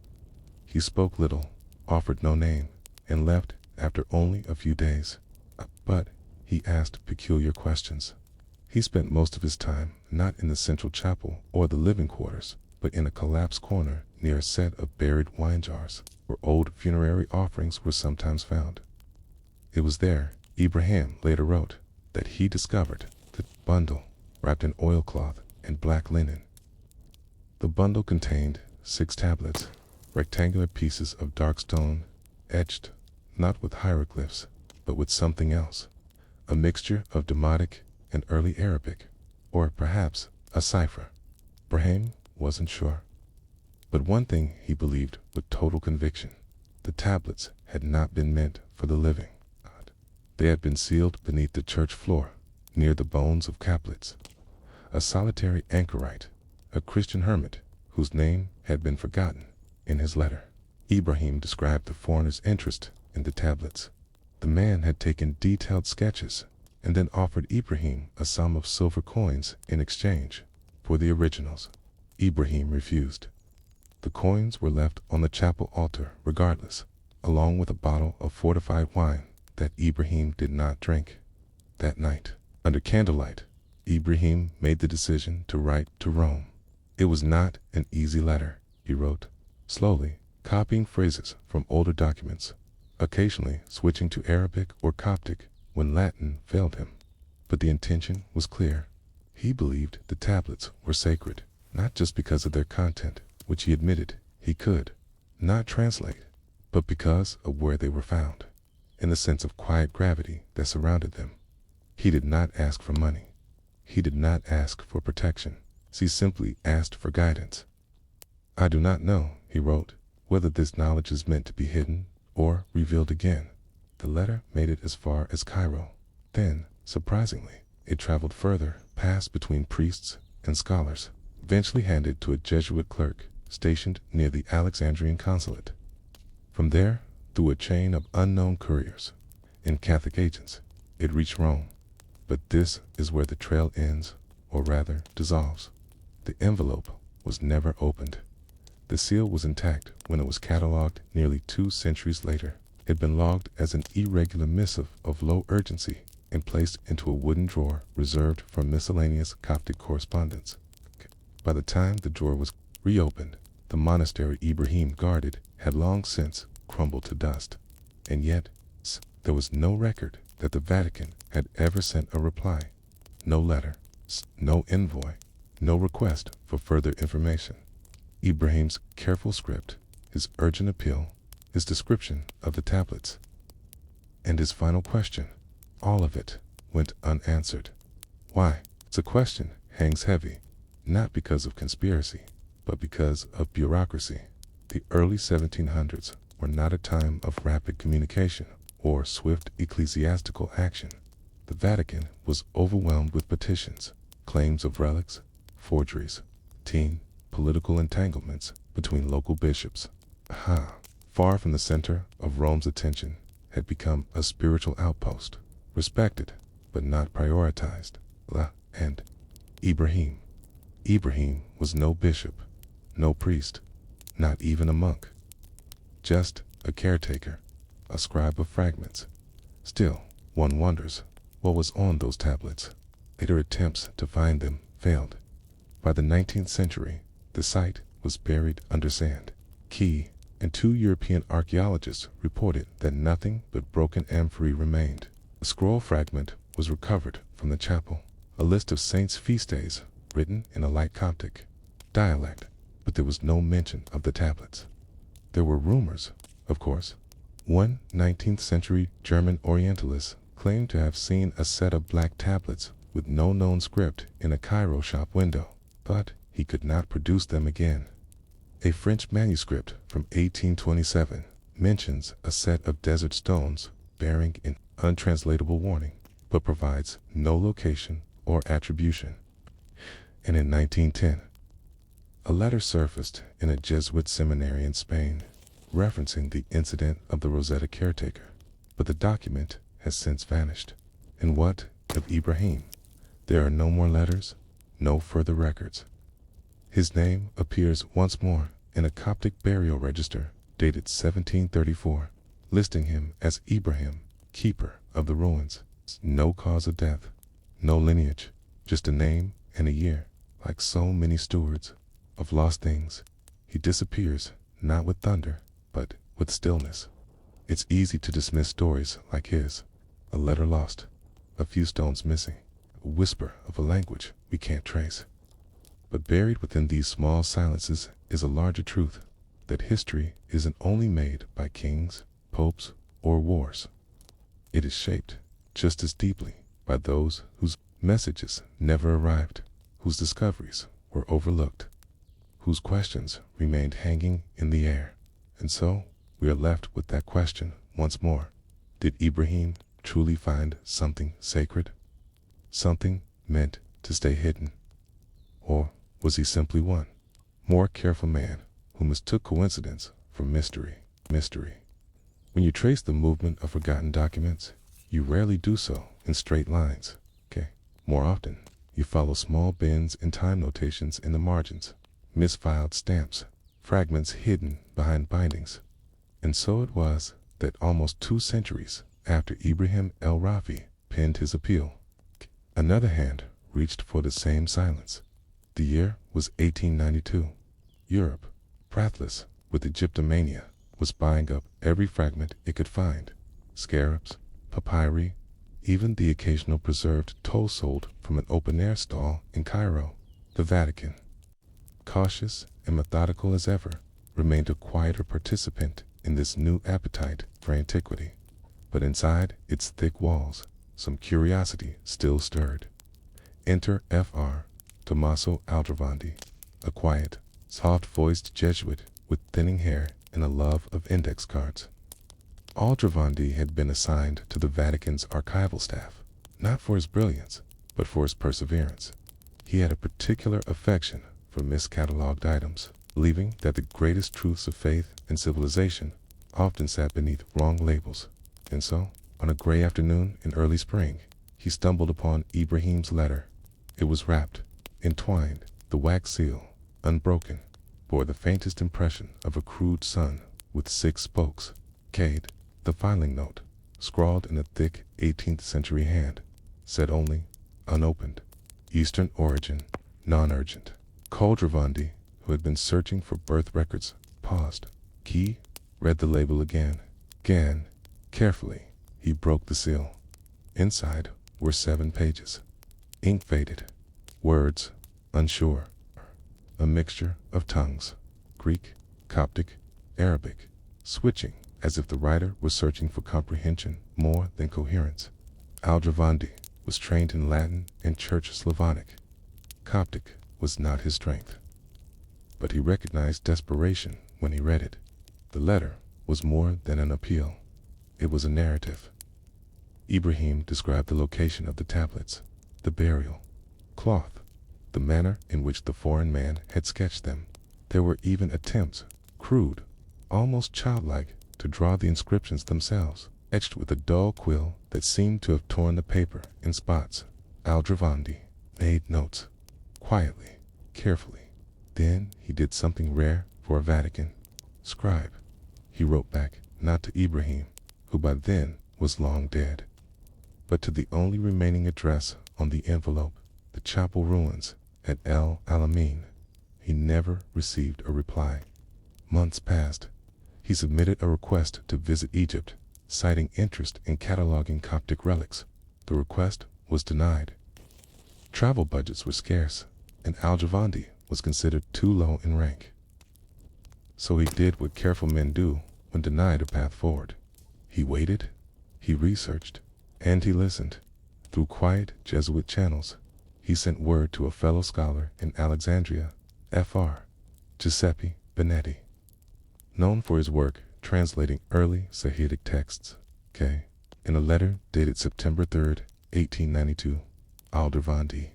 A: He spoke little, offered no name, and left after only a few days. But he asked peculiar questions. He spent most of his time not in the central chapel or the living quarters, but in a collapsed corner near a set of buried wine jars, where old funerary offerings were sometimes found. It was there, Ibrahim later wrote, that he discovered the bundle wrapped in oilcloth and black linen. The bundle contained 6 tablets, rectangular pieces of dark stone, etched not with hieroglyphs, but with something else, a mixture of Demotic and early Arabic, or perhaps a cipher. Ibrahim wasn't sure. But one thing he believed with total conviction: the tablets had not been meant for the living. They had been sealed beneath the church floor, near the bones of Caplets, a solitary anchorite, a Christian hermit whose name had been forgotten in his letter. Ibrahim described the foreigner's interest in the tablets. The man had taken detailed sketches and then offered Ibrahim a sum of silver coins in exchange for the originals. Ibrahim refused. The coins were left on the chapel altar regardless, along with a bottle of fortified wine that Ibrahim did not drink. That night, under candlelight, Ibrahim made the decision to write to Rome. It was not an easy letter, he wrote, slowly, copying phrases from older documents, occasionally switching to Arabic or Coptic when Latin failed him. But the intention was clear. He believed the tablets were sacred, not just because of their content, which he admitted he could not translate, but because of where they were found, in the sense of quiet gravity that surrounded them. He did not ask for money. He did not ask for protection. He simply asked for guidance. "I do not know," he wrote, "whether this knowledge is meant to be hidden or revealed again." The letter made it as far as Cairo. Then, Surprisingly, it traveled further, passed between priests and scholars, eventually handed to a Jesuit clerk stationed near the Alexandrian consulate. From there, through a chain of unknown couriers and Catholic agents, it reached Rome. But this is where the trail ends, or rather dissolves. The envelope was never opened. The seal was intact when it was catalogued nearly 2 centuries later. It had been logged as an irregular missive of low urgency and placed into a wooden drawer reserved for miscellaneous Coptic correspondence. By the time the drawer was reopened, the monastery Ibrahim guarded had long since crumbled to dust. And yet, there was no record that the Vatican had ever sent a reply. No letter, no envoy, no request for further information. Ibrahim's careful script, his urgent appeal, his description of the tablets, and his final question, all of it went unanswered. Why? The question hangs heavy, not because of conspiracy, but because of bureaucracy. The early 1700s were not a time of rapid communication or swift ecclesiastical action. The Vatican was overwhelmed with petitions, claims of relics, forgeries, political entanglements between local bishops. Far from the center of Rome's attention, had become a spiritual outpost, respected but not prioritized. And Ibrahim. Ibrahim was no bishop, no priest, not even a monk. Just a caretaker, a scribe of fragments. Still, one wonders what was on those tablets. Later attempts to find them failed. By the 19th century, the site was buried under sand. Key and 2 European archaeologists reported that nothing but broken amphorae remained. A scroll fragment was recovered from the chapel, a list of saints' feast days written in a light Coptic dialect, but there was no mention of the tablets. There were rumors, of course. One 19th century German Orientalist claimed to have seen a set of black tablets with no known script in a Cairo shop window, but he could not produce them again. A French manuscript from 1827 mentions a set of desert stones bearing an untranslatable warning, but provides no location or attribution. And in 1910, a letter surfaced in a Jesuit seminary in Spain, referencing the incident of the Rosetta caretaker, but the document has since vanished. And what of Ibrahim? There are no more letters, no further records. His name appears once more in a Coptic burial register dated 1734, listing him as Ibrahim, keeper of the ruins. No cause of death, no lineage, just a name and a year. Like so many stewards of lost things, he disappears not with thunder, but with stillness. It's easy to dismiss stories like his, a letter lost, a few stones missing, a whisper of a language we can't trace. But buried within these small silences is a larger truth, that history isn't only made by kings, popes, or wars. It is shaped just as deeply by those whose messages never arrived, whose discoveries were overlooked, whose questions remained hanging in the air. And so, we are left with that question once more. Did Ibrahim truly find something sacred? Something meant to stay hidden? Or was he simply one more careful man who mistook coincidence for mystery? When you trace the movement of forgotten documents, you rarely do so in straight lines. More often, you follow small bends in time notations in the margins, misfiled stamps, fragments hidden behind bindings. And so it was that almost 2 centuries after Ibrahim el-Rafi penned his appeal, another hand reached for the same silence. The year was 1892. Europe, breathless with Egyptomania, was buying up every fragment it could find. Scarabs, papyri, even the occasional preserved toll sold from an open-air stall in Cairo. The Vatican, cautious and methodical as ever, remained a quieter participant in this new appetite for antiquity. But inside its thick walls, some curiosity still stirred. Enter Fr. Tommaso Aldrovandi, a quiet, soft-voiced Jesuit with thinning hair and a love of index cards. Aldrovandi had been assigned to the Vatican's archival staff, not for his brilliance, but for his perseverance. He had a particular affection for miscatalogued items, believing that the greatest truths of faith and civilization often sat beneath wrong labels. And so, on a gray afternoon in early spring, he stumbled upon Ibrahim's letter. It was wrapped, entwined, the wax seal, unbroken, bore the faintest impression of a crude sun with 6 spokes. Cade, the filing note, scrawled in a thick 18th century hand, said only, unopened, Eastern origin, non-urgent. Aldrovandi, who had been searching for birth records, paused. Key read the label again. Carefully, he broke the seal. Inside were 7 pages. Ink faded. Words, unsure. A mixture of tongues. Greek, Coptic, Arabic, switching as if the writer was searching for comprehension more than coherence. Aldrovandi was trained in Latin and Church Slavonic. Coptic was not his strength. But he recognized desperation when he read it. The letter was more than an appeal. It was a narrative. Ibrahim described the location of the tablets, the burial cloth, the manner in which the foreign man had sketched them. There were even attempts, crude, almost childlike, to draw the inscriptions themselves, etched with a dull quill that seemed to have torn the paper in spots. Aldrovandi made notes, quietly, carefully. Then he did something rare for a Vatican scribe. He wrote back, not to Ibrahim, who by then was long dead, but to the only remaining address on the envelope, the chapel ruins at El Alamein. He never received a reply. Months passed. He submitted a request to visit Egypt, citing interest in cataloging Coptic relics. The request was denied. Travel budgets were scarce, and Aldrovandi was considered too low in rank. So he did what careful men do when denied a path forward. He waited, he researched, and he listened. Through quiet Jesuit channels, he sent word to a fellow scholar in Alexandria, Fr. Giuseppe Benetti, known for his work translating early Sahidic texts. In a letter dated September 3, 1892, Aldrovandi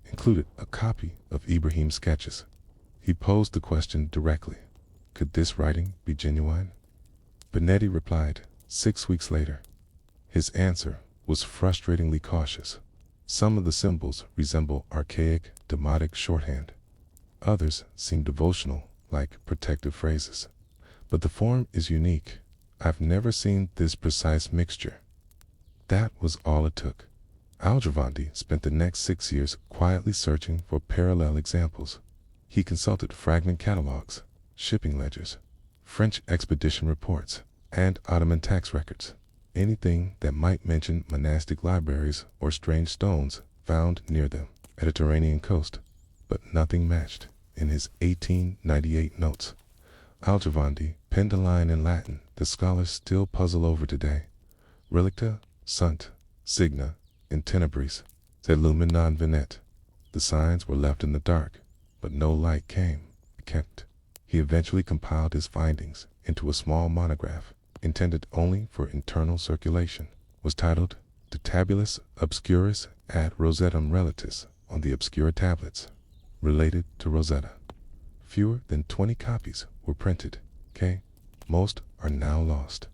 A: included a copy of Ibrahim's sketches. He posed the question directly: could this writing be genuine? Benetti replied 6 weeks later. His answer was frustratingly cautious. Some of the symbols resemble archaic Demotic shorthand. Others seem devotional, like protective phrases. But the form is unique. I've never seen this precise mixture. That was all it took. Aldrovandi spent the next 6 years quietly searching for parallel examples. He consulted fragment catalogs, shipping ledgers, French expedition reports, and Ottoman tax records. Anything that might mention monastic libraries or strange stones found near the Mediterranean coast. But nothing matched. In his 1898 notes, Aldrovandi penned a line in Latin that scholars still puzzle over today. Relicta sunt signa in tenebris, sed lumen non venet. The signs were left in the dark, but no light came. He eventually compiled his findings into a small monograph, intended only for internal circulation. Was titled De Tabulus Obscuris ad Rosettam Relitis, on the obscure tablets related to Rosetta. Fewer than 20 copies were printed. Most are now lost.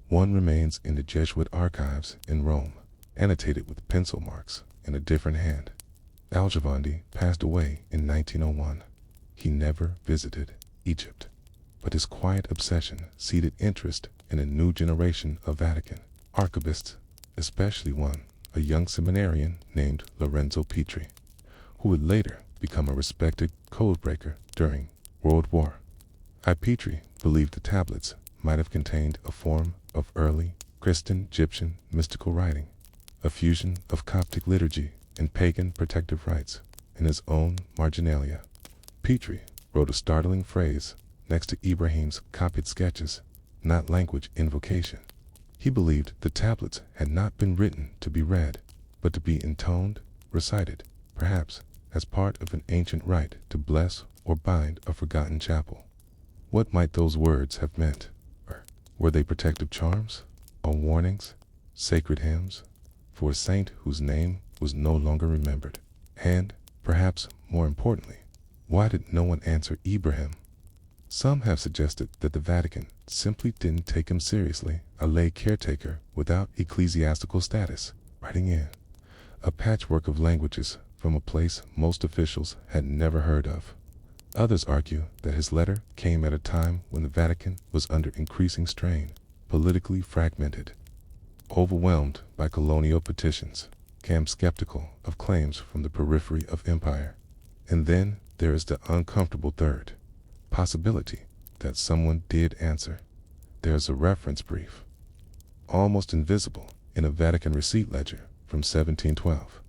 A: One remains in the Jesuit archives in Rome, annotated with pencil marks in a different hand. Aldrovandi passed away in 1901. He never visited Egypt, but his quiet obsession seeded interest in a new generation of Vatican archivists, especially one, a young seminarian named Lorenzo Petri, who would later become a respected codebreaker during World War I. Petri believed the tablets might have contained a form of early Christian Egyptian mystical writing, a fusion of Coptic liturgy and pagan protective rites. In his own marginalia, Petri wrote a startling phrase next to Ibrahim's copied sketches: not language invocation. He believed the tablets had not been written to be read, but to be intoned, recited, perhaps as part of an ancient rite to bless or bind a forgotten chapel. What might those words have meant? Were they protective charms, or warnings, sacred hymns? for a saint whose name was no longer remembered? And, perhaps more importantly, why did no one answer Ibrahim? Some have suggested that the Vatican simply didn't take him seriously, a lay caretaker without ecclesiastical status, writing in a patchwork of languages from a place most officials had never heard of. Others argue that his letter came at a time when the Vatican was under increasing strain, politically fragmented, overwhelmed by colonial petitions, became skeptical of claims from the periphery of empire. And then there is the uncomfortable third possibility that someone did answer. There is a reference brief, almost invisible, in a Vatican receipt ledger from 1712.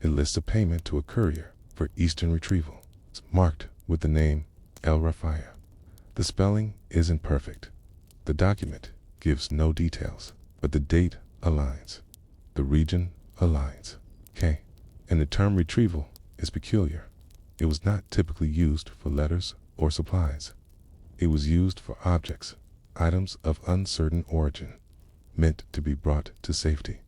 A: It lists a payment to a courier for Eastern retrieval. It's marked with the name El Rafaya. The spelling isn't perfect. The document gives no details, but the date aligns. The region aligns. Okay. And the term retrieval is peculiar. It was not typically used for letters or supplies. It was used for objects, items of uncertain origin, meant to be brought to safety.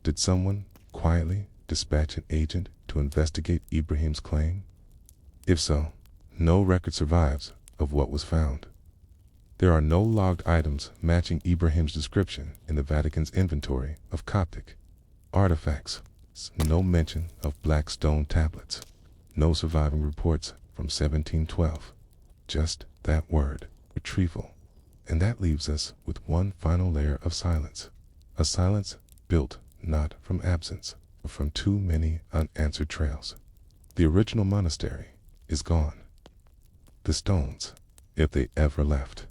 A: Did someone quietly dispatch an agent to investigate Ibrahim's claim? If so, no record survives of what was found. There are no logged items matching Ibrahim's description in the Vatican's inventory of Coptic artifacts. No mention of black stone tablets. No surviving reports from 1712. Just that word, retrieval. And that leaves us with one final layer of silence. A silence built not from absence, but from too many unanswered trails. The original monastery is gone. The stones, if they ever left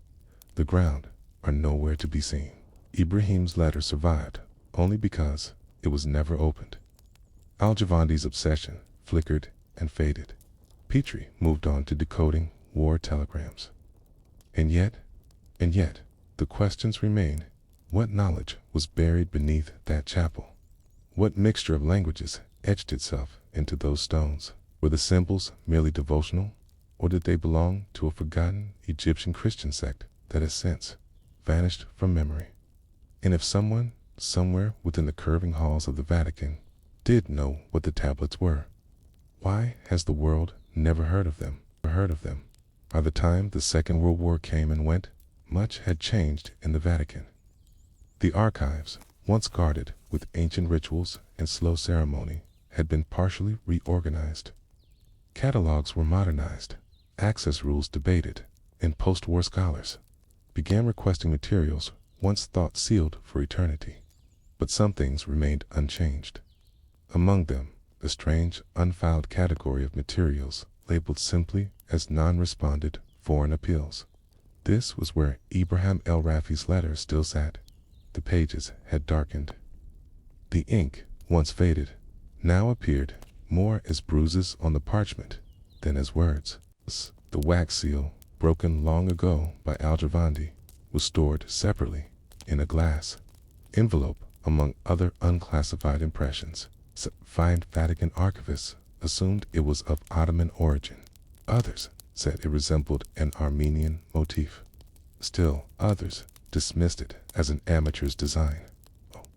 A: the ground, are nowhere to be seen. Ibrahim's letter survived only because it was never opened. Al-Javandi's obsession flickered and faded. Petrie moved on to decoding war telegrams. And yet, the questions remain. What knowledge was buried beneath that chapel? What mixture of languages etched itself into those stones? Were the symbols merely devotional, or did they belong to a forgotten Egyptian Christian sect that has since vanished from memory? And if someone, somewhere within the curving halls of the Vatican, did know what the tablets were, why has the world never heard of them? By the time the Second World War came and went, much had changed in the Vatican. The archives, once guarded with ancient rituals and slow ceremony, had been partially reorganized. Catalogs were modernized, access rules debated, and post-war scholars began requesting materials once thought sealed for eternity. But some things remained unchanged. Among them, the strange, unfiled category of materials labeled simply as non-responded foreign appeals. This was where Ibrahim el-Rafi's letter still sat. The pages had darkened. The ink, once faded, now appeared more as bruises on the parchment than as words. The wax seal, broken long ago by Al-Javandi, was stored separately in a glass envelope among other unclassified impressions. Fine Vatican archivists assumed it was of Ottoman origin. Others said it resembled an Armenian motif. Still others dismissed it as an amateur's design.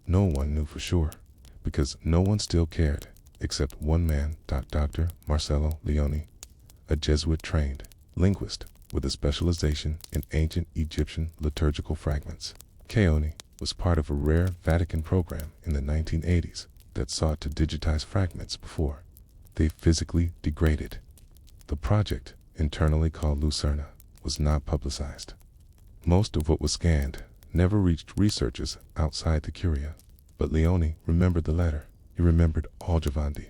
A: No one knew for sure, because no one still cared, except one man, Dr. Marcello Leoni, a Jesuit-trained linguist with a specialization in ancient Egyptian liturgical fragments. Leoni was part of a rare Vatican program in the 1980s that sought to digitize fragments before they physically degraded. The project, internally called Lucerna, was not publicized. Most of what was scanned never reached researchers outside the Curia, but Leoni remembered the letter. He remembered Al-Javandi,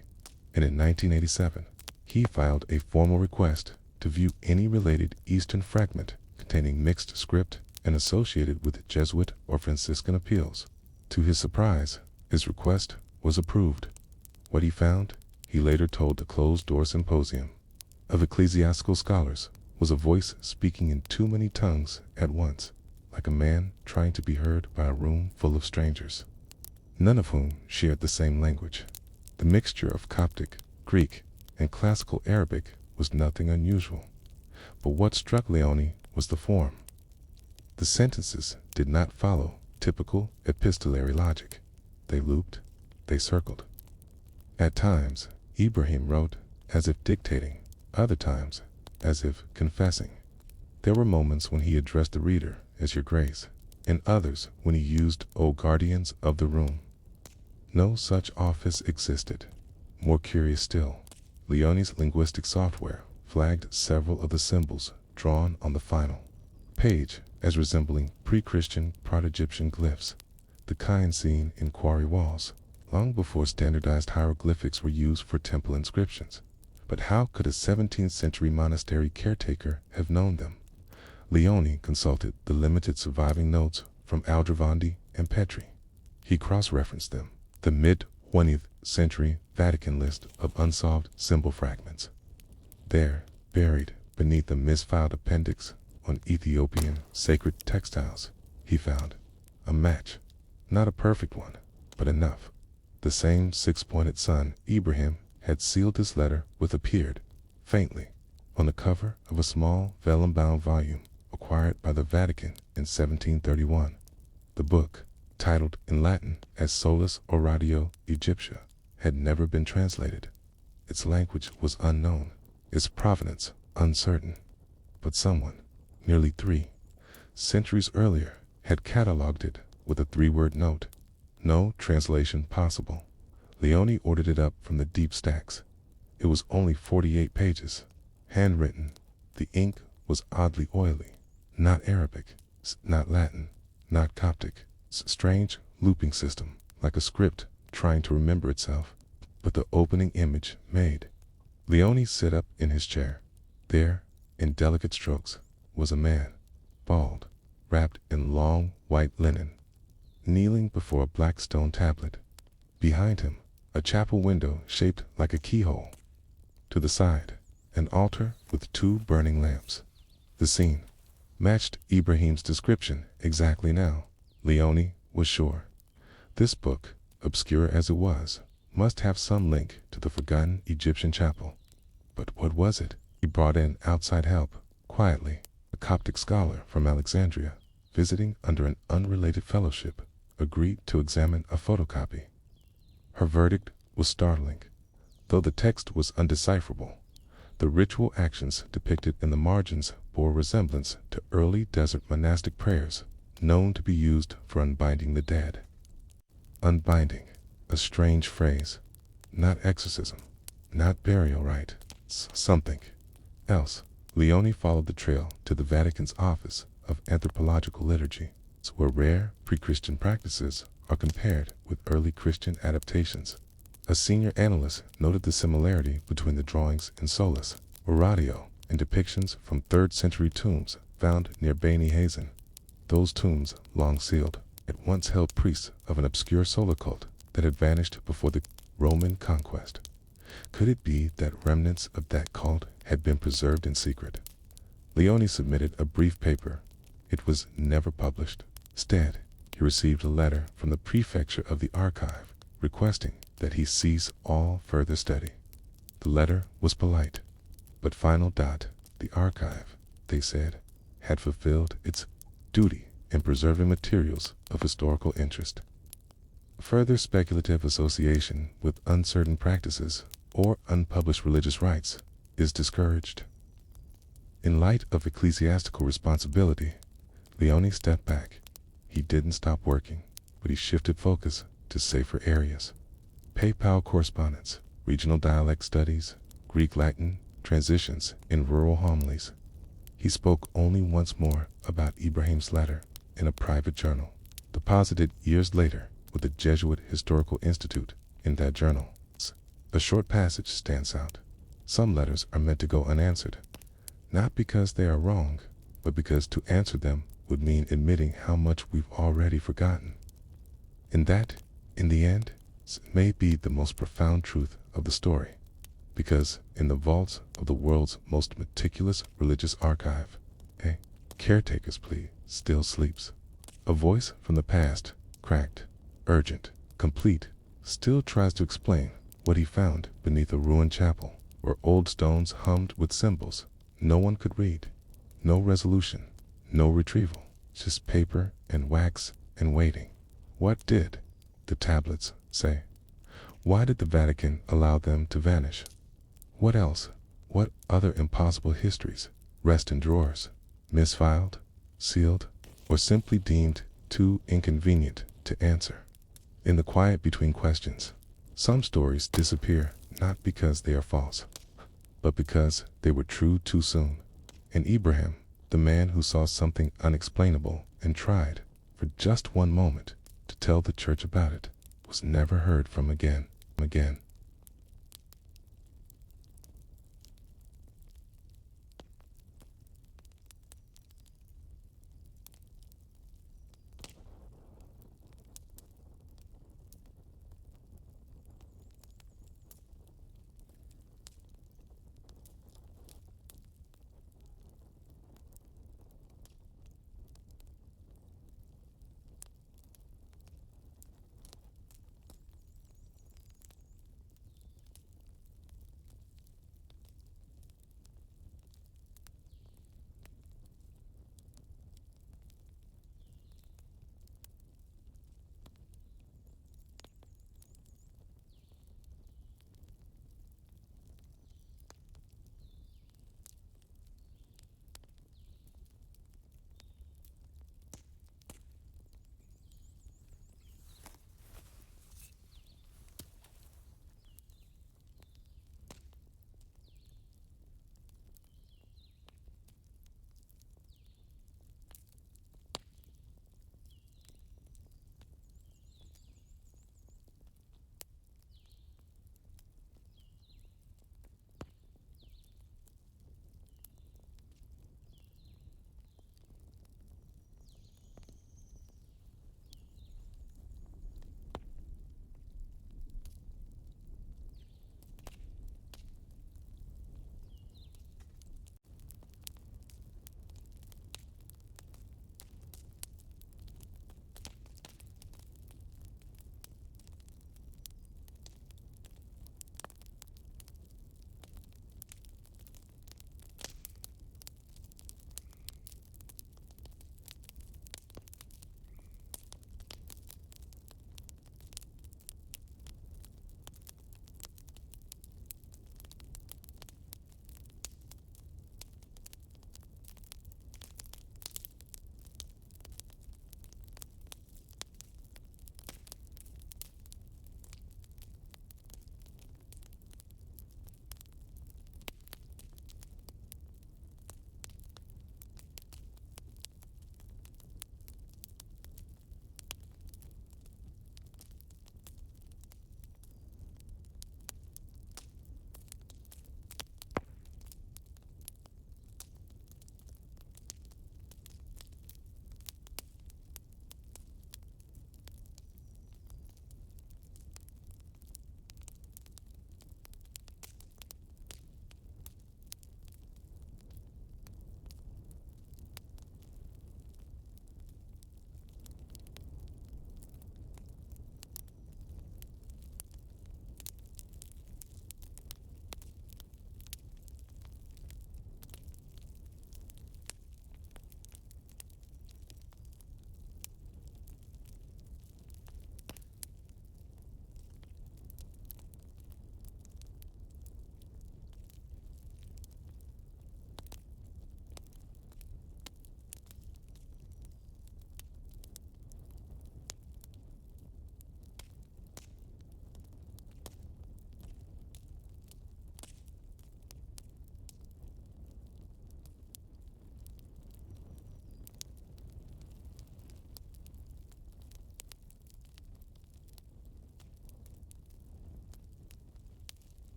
A: and in 1987, he filed a formal request to view any related Eastern fragment containing mixed script and associated with Jesuit or Franciscan appeals. To his surprise, his request was approved. What he found, he later told the closed-door symposium of ecclesiastical scholars, was a voice speaking in too many tongues at once, like a man trying to be heard by a room full of strangers, none of whom shared the same language. The mixture of Coptic, Greek, and classical Arabic was nothing unusual, but what struck Leoni was the form. The sentences did not follow typical epistolary logic. They looped, they circled. At times, Ibrahim wrote as if dictating, other times as if confessing. There were moments when he addressed the reader as your grace, and others when he used "O guardians of the room." No such office existed. More curious still, Leone's linguistic software flagged several of the symbols drawn on the final page as resembling pre-Christian Proto-Egyptian glyphs, the kind seen in quarry walls, long before standardized hieroglyphics were used for temple inscriptions. But how could a 17th century monastery caretaker have known them? Leone consulted the limited surviving notes from Aldrovandi and Petri. He cross-referenced them, the mid-20th century Vatican list of unsolved symbol fragments. There, buried beneath a misfiled appendix on Ethiopian sacred textiles, he found a match, not a perfect one, but enough. The same six-pointed sun Ibrahim had sealed his letter with appeared, faintly, on the cover of a small vellum-bound volume acquired by the Vatican in 1731. The book, titled in Latin as Solus Oratio Egyptia, had never been translated. Its language was unknown, its provenance uncertain. But someone, nearly 3 centuries earlier, had catalogued it with a 3-word note: no translation possible. Leone ordered it up from the deep stacks. It was only 48 pages, handwritten. The ink was oddly oily. Not Arabic, not Latin, not Coptic. Strange looping system, like a script trying to remember itself. But the opening image made Leone sit up in his chair. There, in delicate strokes, was a man, bald, wrapped in long white linen, kneeling before a black stone tablet. Behind him, a chapel window shaped like a keyhole. To the side, an altar with 2 burning lamps. The scene matched Ibrahim's description exactly now. Leone was sure. This book, obscure as it was, must have some link to the forgotten Egyptian chapel. But what was it? He brought in outside help, quietly. A Coptic scholar from Alexandria, visiting under an unrelated fellowship, agreed to examine a photocopy. Her verdict was startling. Though the text was undecipherable, the ritual actions depicted in the margins bore resemblance to early desert monastic prayers, known to be used for unbinding the dead. Unbinding, a strange phrase. Not exorcism, not burial rite, something else. Leone followed the trail to the Vatican's Office of Anthropological Liturgy, where rare pre-Christian practices are compared with early Christian adaptations. A senior analyst noted the similarity between the drawings in Solus Oratio and depictions from 3rd century tombs found near Beni Hazen. Those tombs, long sealed, had once held priests of an obscure solar cult that had vanished before the Roman conquest. Could it be that remnants of that cult had been preserved in secret? Leone submitted a brief paper. It was never published. Instead, he received a letter from the prefecture of the archive requesting that he cease all further study. The letter was polite, but final. The archive, they said, had fulfilled its duty in preserving materials of historical interest. Further speculative association with uncertain practices or unpublished religious rites is discouraged. In light of ecclesiastical responsibility, Leone stepped back. He didn't stop working, but he shifted focus to safer areas. PayPal correspondence, regional dialect studies, Greek-Latin transitions in rural homilies. He spoke only once more about Ibrahim's letter in a private journal, deposited years later with the Jesuit Historical Institute. In that journal, a short passage stands out. Some letters are meant to go unanswered, not because they are wrong, but because to answer them would mean admitting how much we've already forgotten. And that, in the end, may be the most profound truth of the story, because in the vaults of the world's most meticulous religious archive, a caretaker's plea still sleeps. A voice from the past, cracked, urgent, complete, still tries to explain what he found beneath a ruined chapel, where old stones hummed with symbols no one could read. No resolution, no retrieval, just paper and wax and waiting. What did the tablets say? Why did the Vatican allow them to vanish? What else? What other impossible histories rest in drawers, misfiled, sealed, or simply deemed too inconvenient to answer? In the quiet between questions, some stories disappear not because they are false, but because they were true too soon. And Ibrahim, the man who saw something unexplainable and tried, for just one moment, to tell the church about it, was never heard from again.